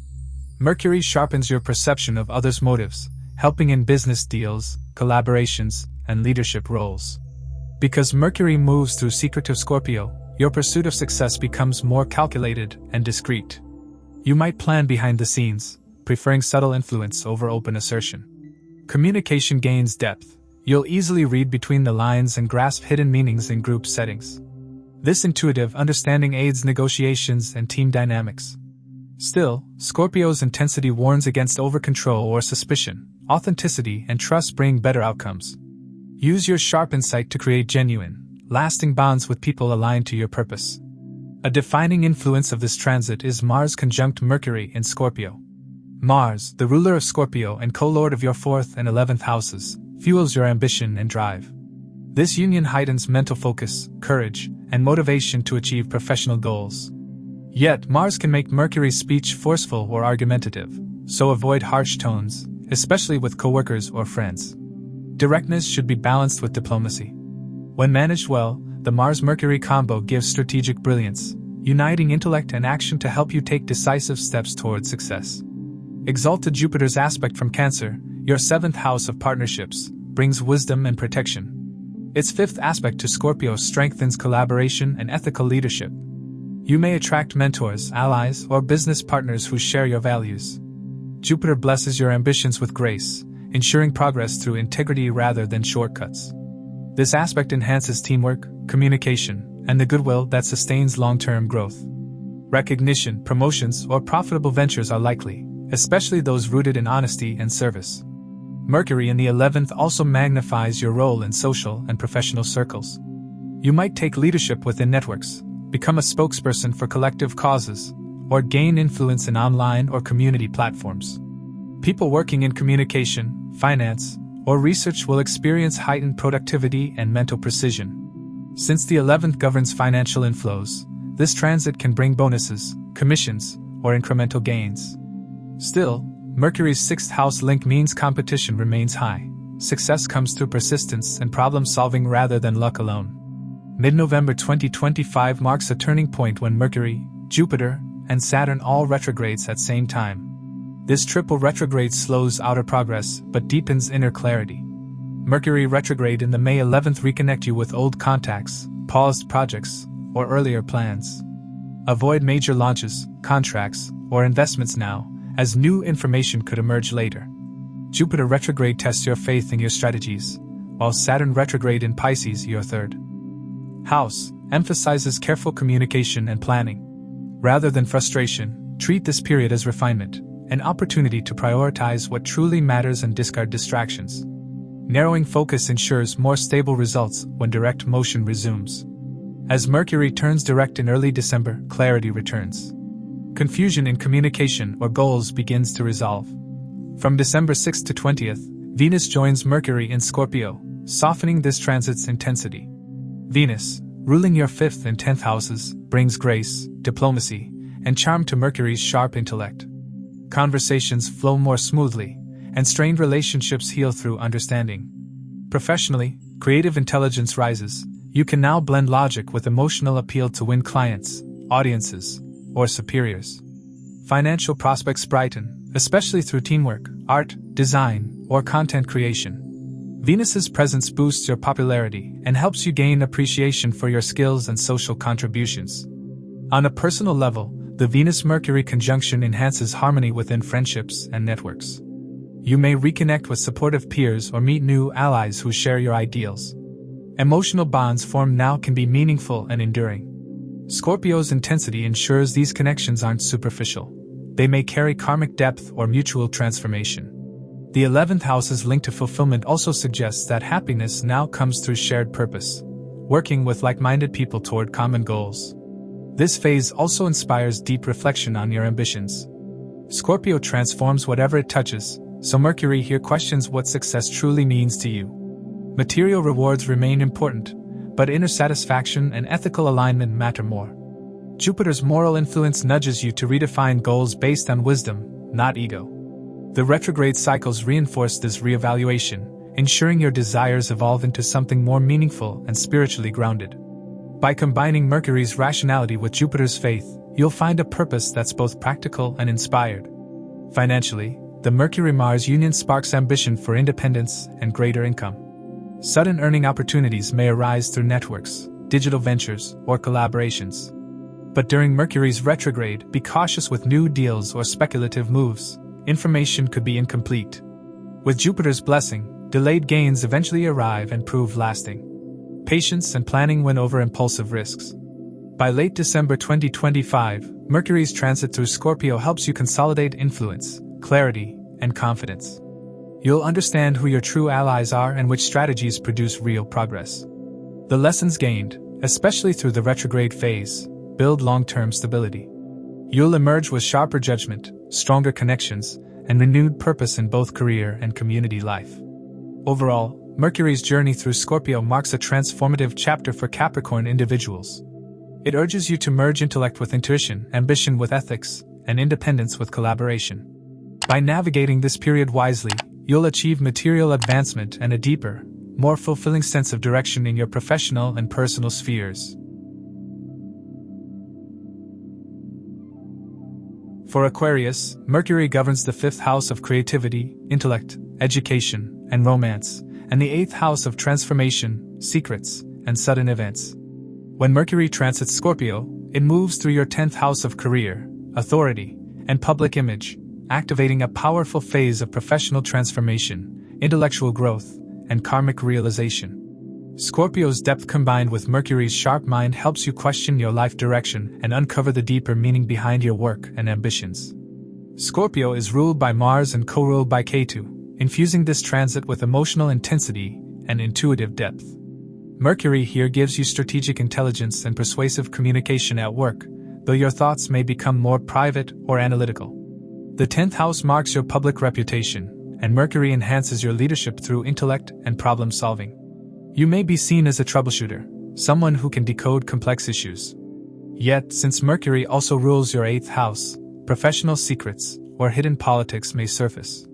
Mercury sharpens your perception of others' motives, helping in business deals, collaborations, and leadership roles. Because Mercury moves through secretive Scorpio, your pursuit of success becomes more calculated and discreet. You might plan behind the scenes, preferring subtle influence over open assertion. Communication gains depth. You'll easily read between the lines and grasp hidden meanings in group settings. This intuitive understanding aids negotiations and team dynamics. Still, Scorpio's intensity warns against over-control or suspicion. Authenticity and trust bring better outcomes. Use your sharp insight to create genuine, lasting bonds with people aligned to your purpose. A defining influence of this transit is Mars conjunct Mercury in Scorpio. Mars, the ruler of Scorpio and co-lord of your 4th and 11th houses, fuels your ambition and drive. This union heightens mental focus, courage, and motivation to achieve professional goals. Yet, Mars can make Mercury's speech forceful or argumentative, so avoid harsh tones, especially with coworkers or friends. Directness should be balanced with diplomacy. When managed well, the Mars-Mercury combo gives strategic brilliance, uniting intellect and action to help you take decisive steps toward success. Exalted Jupiter's aspect from Cancer, your 7th house of partnerships, brings wisdom and protection. Its 5th aspect to Scorpio strengthens collaboration and ethical leadership. You may attract mentors, allies, or business partners who share your values. Jupiter blesses your ambitions with grace, ensuring progress through integrity rather than shortcuts. This aspect enhances teamwork, communication, and the goodwill that sustains long-term growth. Recognition, promotions, or profitable ventures are likely, especially those rooted in honesty and service. Mercury in the 11th also magnifies your role in social and professional circles. You might take leadership within networks, become a spokesperson for collective causes, or gain influence in online or community platforms. People working in communication, finance, or research will experience heightened productivity and mental precision. Since the 11th governs financial inflows, this transit can bring bonuses, commissions, or incremental gains. Still, Mercury's 6th house link means competition remains high. Success comes through persistence and problem-solving rather than luck alone. Mid-November 2025 marks a turning point when Mercury, Jupiter, and Saturn all retrogrades at same time. This triple retrograde slows outer progress but deepens inner clarity. Mercury retrograde in the May 11th reconnect you with old contacts, paused projects, or earlier plans. Avoid major launches, contracts, or investments now, as new information could emerge later. Jupiter retrograde tests your faith in your strategies, while Saturn retrograde in Pisces, your 3rd house, emphasizes careful communication and planning. Rather than frustration, treat this period as refinement, an opportunity to prioritize what truly matters and discard distractions. Narrowing focus ensures more stable results when direct motion resumes. As Mercury turns direct in early December, clarity returns. Confusion in communication or goals begins to resolve. From December 6th to 20th, Venus joins Mercury in Scorpio, softening this transit's intensity. Venus, ruling your 5th and 10th houses, brings grace, diplomacy, and charm to Mercury's sharp intellect. Conversations flow more smoothly, and strained relationships heal through understanding. Professionally, creative intelligence rises. You can now blend logic with emotional appeal to win clients, audiences, or superiors. Financial prospects brighten, especially through teamwork, art, design, or content creation. Venus's presence boosts your popularity and helps you gain appreciation for your skills and social contributions. On a personal level, the Venus-Mercury conjunction enhances harmony within friendships and networks. You may reconnect with supportive peers or meet new allies who share your ideals. Emotional bonds formed now can be meaningful and enduring. Scorpio's intensity ensures these connections aren't superficial. They may carry karmic depth or mutual transformation. The 11th house's link to fulfillment also suggests that happiness now comes through shared purpose, working with like-minded people toward common goals. This phase also inspires deep reflection on your ambitions. Scorpio transforms whatever it touches, so Mercury here questions what success truly means to you. Material rewards remain important, but inner satisfaction and ethical alignment matter more. Jupiter's moral influence nudges you to redefine goals based on wisdom, not ego. The retrograde cycles reinforce this reevaluation, ensuring your desires evolve into something more meaningful and spiritually grounded. By combining Mercury's rationality with Jupiter's faith, you'll find a purpose that's both practical and inspired. Financially, the Mercury-Mars union sparks ambition for independence and greater income. Sudden earning opportunities may arise through networks, digital ventures, or collaborations. But during Mercury's retrograde, be cautious with new deals or speculative moves. Information could be incomplete. With Jupiter's blessing, delayed gains eventually arrive and prove lasting. Patience and planning win over impulsive risks. By late December 2025, Mercury's transit through Scorpio helps you consolidate influence, clarity, and confidence. You'll understand who your true allies are and which strategies produce real progress. The lessons gained, especially through the retrograde phase, build long-term stability. You'll emerge with sharper judgment, stronger connections, and renewed purpose in both career and community life. Overall, Mercury's journey through Scorpio marks a transformative chapter for Capricorn individuals. It urges you to merge intellect with intuition, ambition with ethics, and independence with collaboration. By navigating this period wisely, you'll achieve material advancement and a deeper, more fulfilling sense of direction in your professional and personal spheres. For Aquarius, Mercury governs the 5th house of creativity, intellect, education, and romance, and the 8th house of transformation, secrets, and sudden events. When Mercury transits Scorpio, it moves through your 10th house of career, authority, and public image, activating a powerful phase of professional transformation, intellectual growth, and karmic realization. Scorpio's depth combined with Mercury's sharp mind helps you question your life direction and uncover the deeper meaning behind your work and ambitions. Scorpio is ruled by Mars and co-ruled by Ketu, infusing this transit with emotional intensity and intuitive depth. Mercury here gives you strategic intelligence and persuasive communication at work, though your thoughts may become more private or analytical. The 10th house marks your public reputation, and Mercury enhances your leadership through intellect and problem solving. You may be seen as a troubleshooter, someone who can decode complex issues. Yet, since Mercury also rules your 8th house, professional secrets or hidden politics may surface.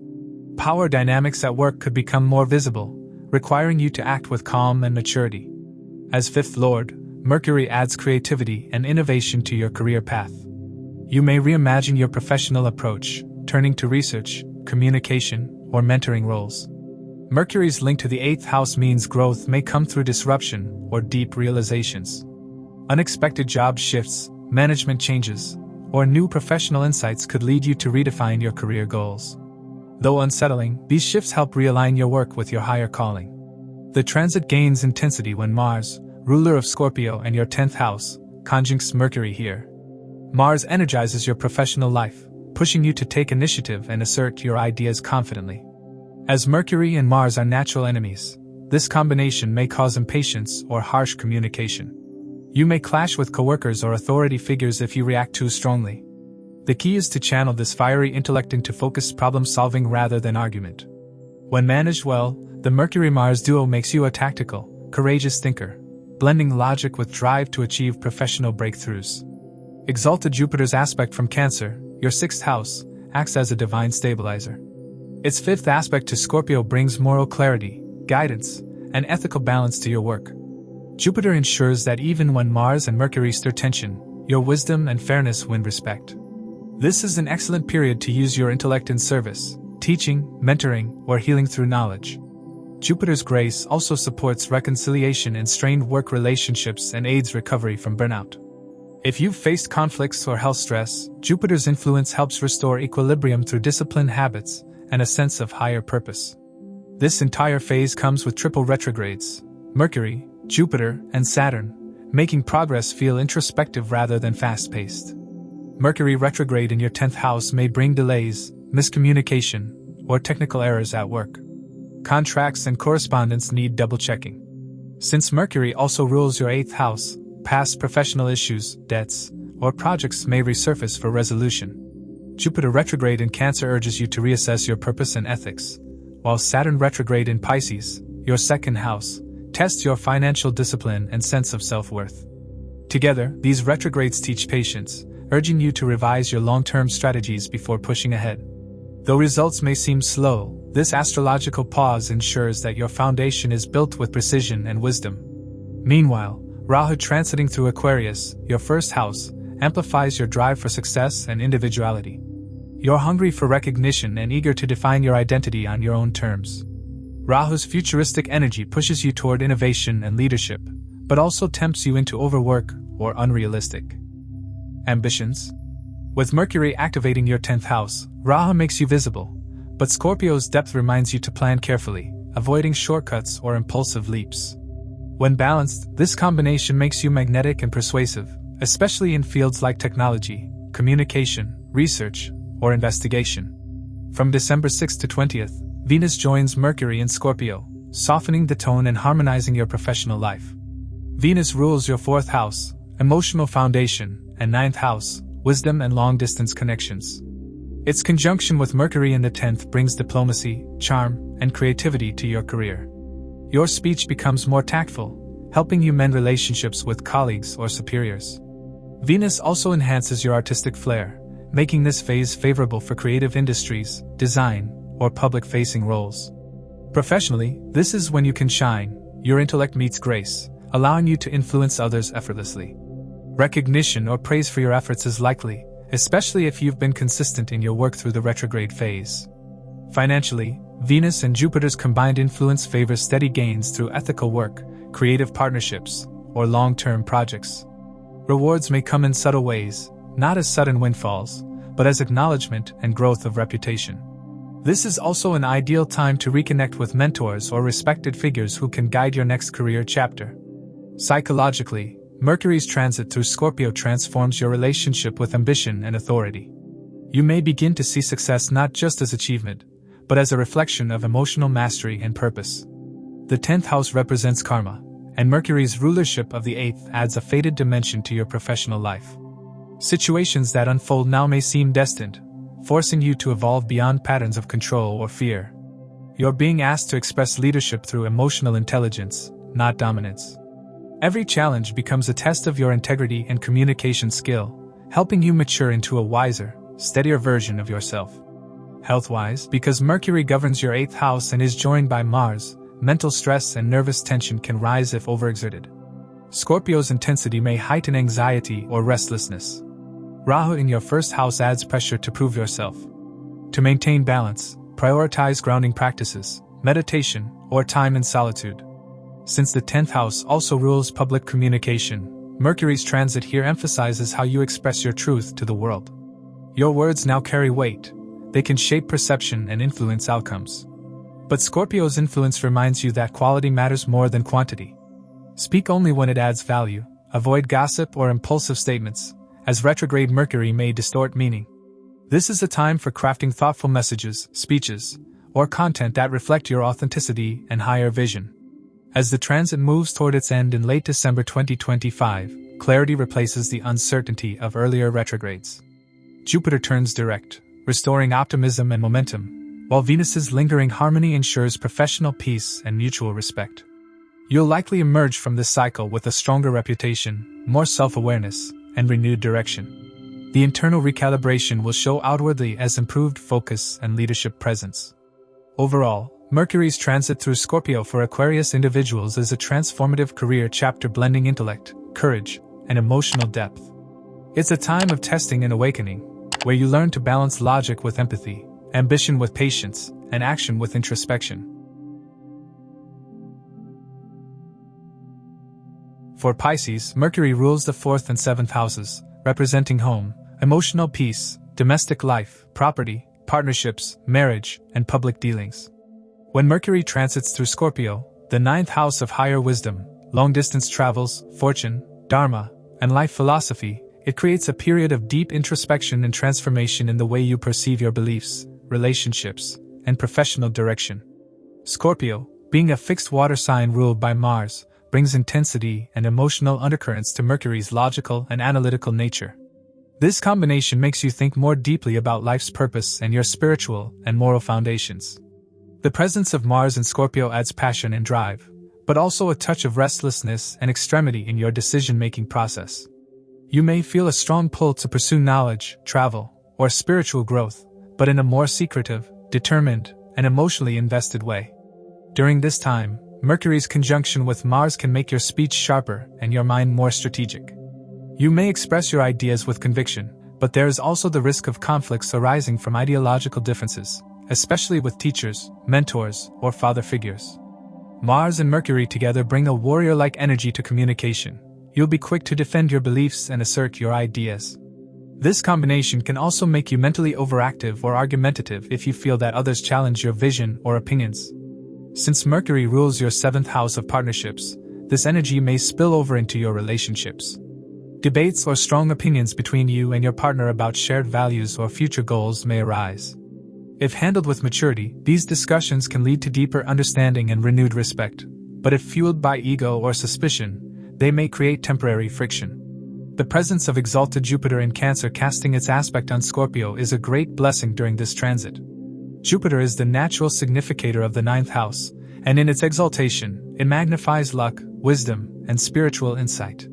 Power dynamics at work could become more visible, requiring you to act with calm and maturity. As 5th Lord, Mercury adds creativity and innovation to your career path. You may reimagine your professional approach, turning to research, communication, or mentoring roles. Mercury's link to the 8th house means growth may come through disruption or deep realizations. Unexpected job shifts, management changes, or new professional insights could lead you to redefine your career goals. Though unsettling, these shifts help realign your work with your higher calling. The transit gains intensity when Mars, ruler of Scorpio and your 10th house, conjuncts Mercury here. Mars energizes your professional life, pushing you to take initiative and assert your ideas confidently. As Mercury and Mars are natural enemies, this combination may cause impatience or harsh communication. You may clash with coworkers or authority figures if you react too strongly. The key is to channel this fiery intellect into focused problem-solving rather than argument. When managed well, the Mercury-Mars duo makes you a tactical, courageous thinker, blending logic with drive to achieve professional breakthroughs. Exalted Jupiter's aspect from Cancer, your 6th house, acts as a divine stabilizer. Its 5th aspect to Scorpio brings moral clarity, guidance, and ethical balance to your work. Jupiter ensures that even when Mars and Mercury stir tension, your wisdom and fairness win respect. This is an excellent period to use your intellect in service, teaching, mentoring, or healing through knowledge. Jupiter's grace also supports reconciliation in strained work relationships and aids recovery from burnout. If you've faced conflicts or health stress, Jupiter's influence helps restore equilibrium through disciplined habits and a sense of higher purpose. This entire phase comes with triple retrogrades, Mercury, Jupiter, and Saturn, making progress feel introspective rather than fast-paced. Mercury retrograde in your 10th house may bring delays, miscommunication, or technical errors at work. Contracts and correspondence need double-checking. Since Mercury also rules your 8th house, past professional issues, debts, or projects may resurface for resolution. Jupiter retrograde in Cancer urges you to reassess your purpose and ethics, while Saturn retrograde in Pisces, your 2nd house, tests your financial discipline and sense of self-worth. Together, these retrogrades teach patience, urging you to revise your long-term strategies before pushing ahead. Though results may seem slow, this astrological pause ensures that your foundation is built with precision and wisdom. Meanwhile, Rahu transiting through Aquarius, your 1st house, amplifies your drive for success and individuality. You're hungry for recognition and eager to define your identity on your own terms. Rahu's futuristic energy pushes you toward innovation and leadership, but also tempts you into overwork or unrealistic ambitions. With Mercury activating your 10th house, Rahu makes you visible, but Scorpio's depth reminds you to plan carefully, avoiding shortcuts or impulsive leaps. When balanced, this combination makes you magnetic and persuasive, especially in fields like technology, communication, research, or investigation. From December 6th to 20th, Venus joins Mercury in Scorpio, softening the tone and harmonizing your professional life. Venus rules your 4th house, emotional foundation, and 9th house, wisdom and long-distance connections. Its conjunction with Mercury in the 10th brings diplomacy, charm, and creativity to your career. Your speech becomes more tactful, helping you mend relationships with colleagues or superiors. Venus also enhances your artistic flair, making this phase favorable for creative industries, design, or public-facing roles. Professionally, this is when you can shine. Your intellect meets grace, allowing you to influence others effortlessly. Recognition or praise for your efforts is likely, especially if you've been consistent in your work through the retrograde phase. Financially, Venus and Jupiter's combined influence favors steady gains through ethical work, creative partnerships, or long-term projects. Rewards may come in subtle ways, not as sudden windfalls, but as acknowledgement and growth of reputation. This is also an ideal time to reconnect with mentors or respected figures who can guide your next career chapter. Psychologically, Mercury's transit through Scorpio transforms your relationship with ambition and authority. You may begin to see success not just as achievement, but as a reflection of emotional mastery and purpose. The 10th house represents karma, and Mercury's rulership of the 8th adds a fated dimension to your professional life. Situations that unfold now may seem destined, forcing you to evolve beyond patterns of control or fear. You're being asked to express leadership through emotional intelligence, not dominance. Every challenge becomes a test of your integrity and communication skill, helping you mature into a wiser, steadier version of yourself. Health-wise, because Mercury governs your 8th house and is joined by Mars, mental stress and nervous tension can rise if overexerted. Scorpio's intensity may heighten anxiety or restlessness. Rahu in your 1st house adds pressure to prove yourself. To maintain balance, prioritize grounding practices, meditation, or time in solitude. Since the 10th house also rules public communication, Mercury's transit here emphasizes how you express your truth to the world. Your words now carry weight. They can shape perception and influence outcomes. But Scorpio's influence reminds you that quality matters more than quantity. Speak only when it adds value. Avoid gossip or impulsive statements, as retrograde Mercury may distort meaning. This is a time for crafting thoughtful messages, speeches, or content that reflect your authenticity and higher vision. As the transit moves toward its end in late December 2025, clarity replaces the uncertainty of earlier retrogrades. Jupiter turns direct, restoring optimism and momentum, while Venus's lingering harmony ensures professional peace and mutual respect. You'll likely emerge from this cycle with a stronger reputation, more self-awareness, and renewed direction. The internal recalibration will show outwardly as improved focus and leadership presence. Overall, Mercury's transit through Scorpio for Aquarius individuals is a transformative career chapter blending intellect, courage, and emotional depth. It's a time of testing and awakening, where you learn to balance logic with empathy, ambition with patience, and action with introspection. For Pisces, Mercury rules the 4th and 7th houses, representing home, emotional peace, domestic life, property, partnerships, marriage, and public dealings. When Mercury transits through Scorpio, the 9th house of higher wisdom, long-distance travels, fortune, dharma, and life philosophy, it creates a period of deep introspection and transformation in the way you perceive your beliefs, relationships, and professional direction. Scorpio, being a fixed water sign ruled by Mars, brings intensity and emotional undercurrents to Mercury's logical and analytical nature. This combination makes you think more deeply about life's purpose and your spiritual and moral foundations. The presence of Mars in Scorpio adds passion and drive, but also a touch of restlessness and extremity in your decision-making process. You may feel a strong pull to pursue knowledge, travel, or spiritual growth, but in a more secretive, determined, and emotionally invested way. During this time, Mercury's conjunction with Mars can make your speech sharper and your mind more strategic. You may express your ideas with conviction, but there is also the risk of conflicts arising from ideological differences, especially with teachers, mentors, or father figures. Mars and Mercury together bring a warrior-like energy to communication. You'll be quick to defend your beliefs and assert your ideas. This combination can also make you mentally overactive or argumentative if you feel that others challenge your vision or opinions. Since Mercury rules your 7th house of partnerships, this energy may spill over into your relationships. Debates or strong opinions between you and your partner about shared values or future goals may arise. If handled with maturity, these discussions can lead to deeper understanding and renewed respect, but if fueled by ego or suspicion, they may create temporary friction. The presence of exalted Jupiter in Cancer casting its aspect on Scorpio is a great blessing during this transit. Jupiter is the natural significator of the 9th house, and in its exaltation, it magnifies luck, wisdom, and spiritual insight.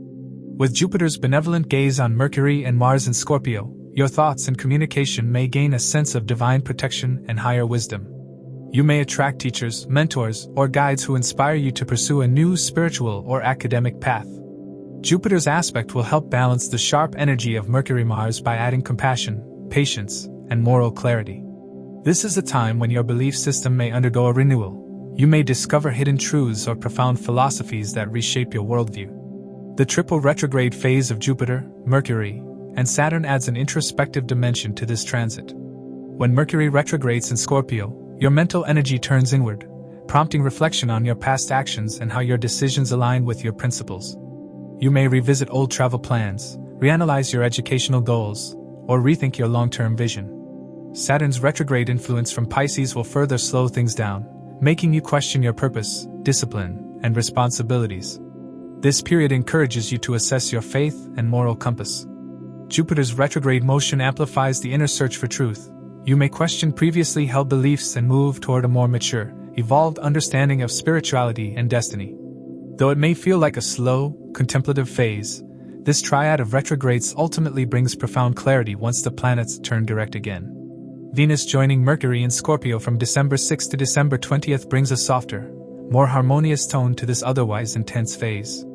With Jupiter's benevolent gaze on Mercury and Mars in Scorpio, your thoughts and communication may gain a sense of divine protection and higher wisdom. You may attract teachers, mentors, or guides who inspire you to pursue a new spiritual or academic path. Jupiter's aspect will help balance the sharp energy of Mercury-Mars by adding compassion, patience, and moral clarity. This is a time when your belief system may undergo a renewal. You may discover hidden truths or profound philosophies that reshape your worldview. The triple retrograde phase of Jupiter, Mercury, and Saturn adds an introspective dimension to this transit. When Mercury retrogrades in Scorpio, your mental energy turns inward, prompting reflection on your past actions and how your decisions align with your principles. You may revisit old travel plans, reanalyze your educational goals, or rethink your long-term vision. Saturn's retrograde influence from Pisces will further slow things down, making you question your purpose, discipline, and responsibilities. This period encourages you to assess your faith and moral compass. Jupiter's retrograde motion amplifies the inner search for truth. You may question previously held beliefs and move toward a more mature, evolved understanding of spirituality and destiny. Though it may feel like a slow, contemplative phase, this triad of retrogrades ultimately brings profound clarity once the planets turn direct again. Venus joining Mercury in Scorpio from December 6 to December 20 brings a softer, more harmonious tone to this otherwise intense phase.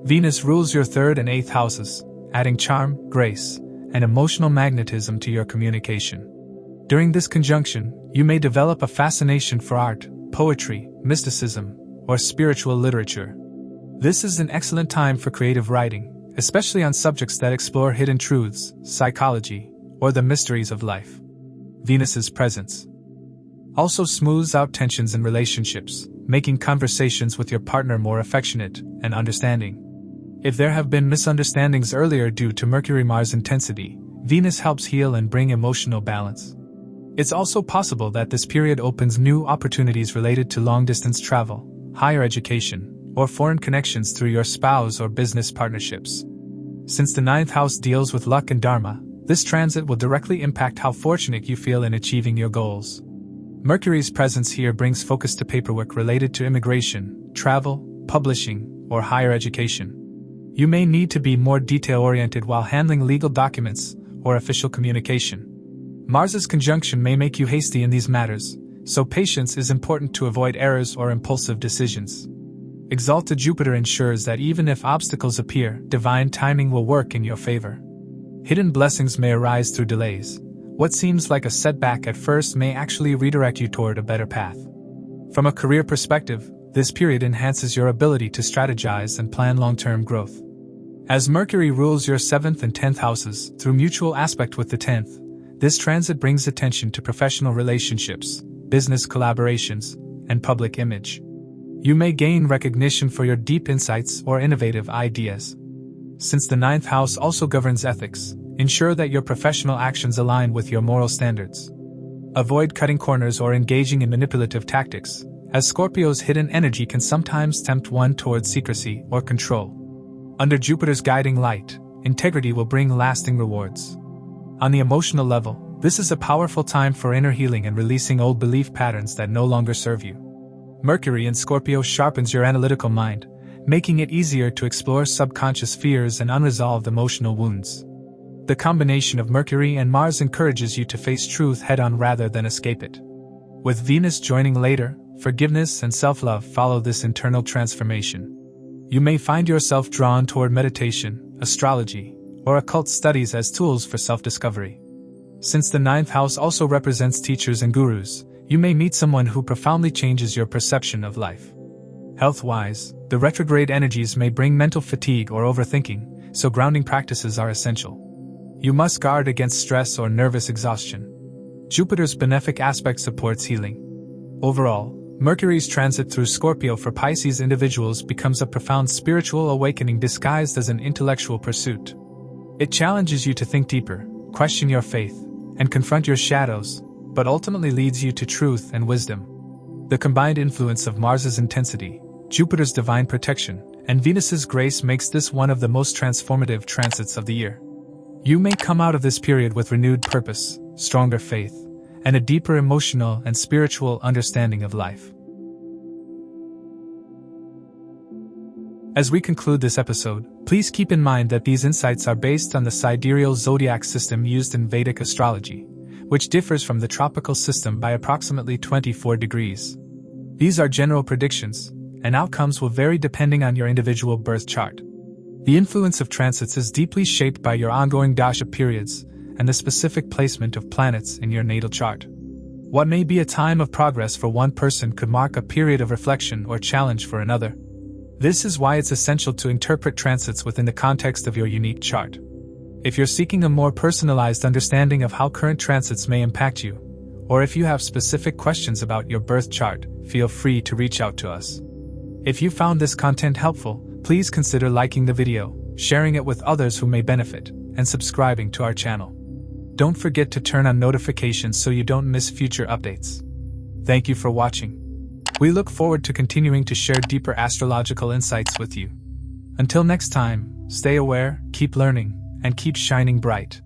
Venus rules your 3rd and 8th houses, adding charm, grace, and emotional magnetism to your communication. During this conjunction, you may develop a fascination for art, poetry, mysticism, or spiritual literature. This is an excellent time for creative writing, especially on subjects that explore hidden truths, psychology, or the mysteries of life. Venus's presence also smooths out tensions in relationships, making conversations with your partner more affectionate and understanding. If there have been misunderstandings earlier due to Mercury-Mars intensity, Venus helps heal and bring emotional balance. It's also possible that this period opens new opportunities related to long-distance travel, higher education, or foreign connections through your spouse or business partnerships. Since the 9th house deals with luck and dharma, this transit will directly impact how fortunate you feel in achieving your goals. Mercury's presence here brings focus to paperwork related to immigration, travel, publishing, or higher education. You may need to be more detail-oriented while handling legal documents or official communication. Mars's conjunction may make you hasty in these matters, so patience is important to avoid errors or impulsive decisions. Exalted Jupiter ensures that even if obstacles appear, divine timing will work in your favor. Hidden blessings may arise through delays. What seems like a setback at first may actually redirect you toward a better path. From a career perspective, this period enhances your ability to strategize and plan long-term growth. As Mercury rules your 7th and 10th houses through mutual aspect with the 10th, this transit brings attention to professional relationships, business collaborations, and public image. You may gain recognition for your deep insights or innovative ideas. Since the 9th house also governs ethics, ensure that your professional actions align with your moral standards. Avoid cutting corners or engaging in manipulative tactics, as Scorpio's hidden energy can sometimes tempt one towards secrecy or control. Under Jupiter's guiding light, integrity will bring lasting rewards. On the emotional level, this is a powerful time for inner healing and releasing old belief patterns that no longer serve you. Mercury in Scorpio sharpens your analytical mind, making it easier to explore subconscious fears and unresolved emotional wounds. The combination of Mercury and Mars encourages you to face truth head-on rather than escape it. With Venus joining later, forgiveness and self-love follow this internal transformation. You may find yourself drawn toward meditation, astrology, or occult studies as tools for self-discovery. Since the 9th house also represents teachers and gurus, you may meet someone who profoundly changes your perception of life. Health-wise, the retrograde energies may bring mental fatigue or overthinking, so grounding practices are essential. You must guard against stress or nervous exhaustion. Jupiter's benefic aspect supports healing. Overall, Mercury's transit through Scorpio for Pisces individuals becomes a profound spiritual awakening disguised as an intellectual pursuit. It challenges you to think deeper, question your faith, and confront your shadows, but ultimately leads you to truth and wisdom. The combined influence of Mars's intensity, Jupiter's divine protection, and Venus's grace makes this one of the most transformative transits of the year. You may come out of this period with renewed purpose, stronger faith, and a deeper emotional and spiritual understanding of life. As we conclude this episode, please keep in mind that these insights are based on the Sidereal Zodiac system used in Vedic Astrology, which differs from the tropical system by approximately 24 degrees. These are general predictions, and outcomes will vary depending on your individual birth chart. The influence of transits is deeply shaped by your ongoing dasha periods and the specific placement of planets in your natal chart. What may be a time of progress for one person could mark a period of reflection or challenge for another. This is why it's essential to interpret transits within the context of your unique chart. If you're seeking a more personalized understanding of how current transits may impact you, or if you have specific questions about your birth chart, feel free to reach out to us. If you found this content helpful, please consider liking the video, sharing it with others who may benefit, and subscribing to our channel. Don't forget to turn on notifications so you don't miss future updates. Thank you for watching. We look forward to continuing to share deeper astrological insights with you. Until next time, stay aware, keep learning, and keep shining bright.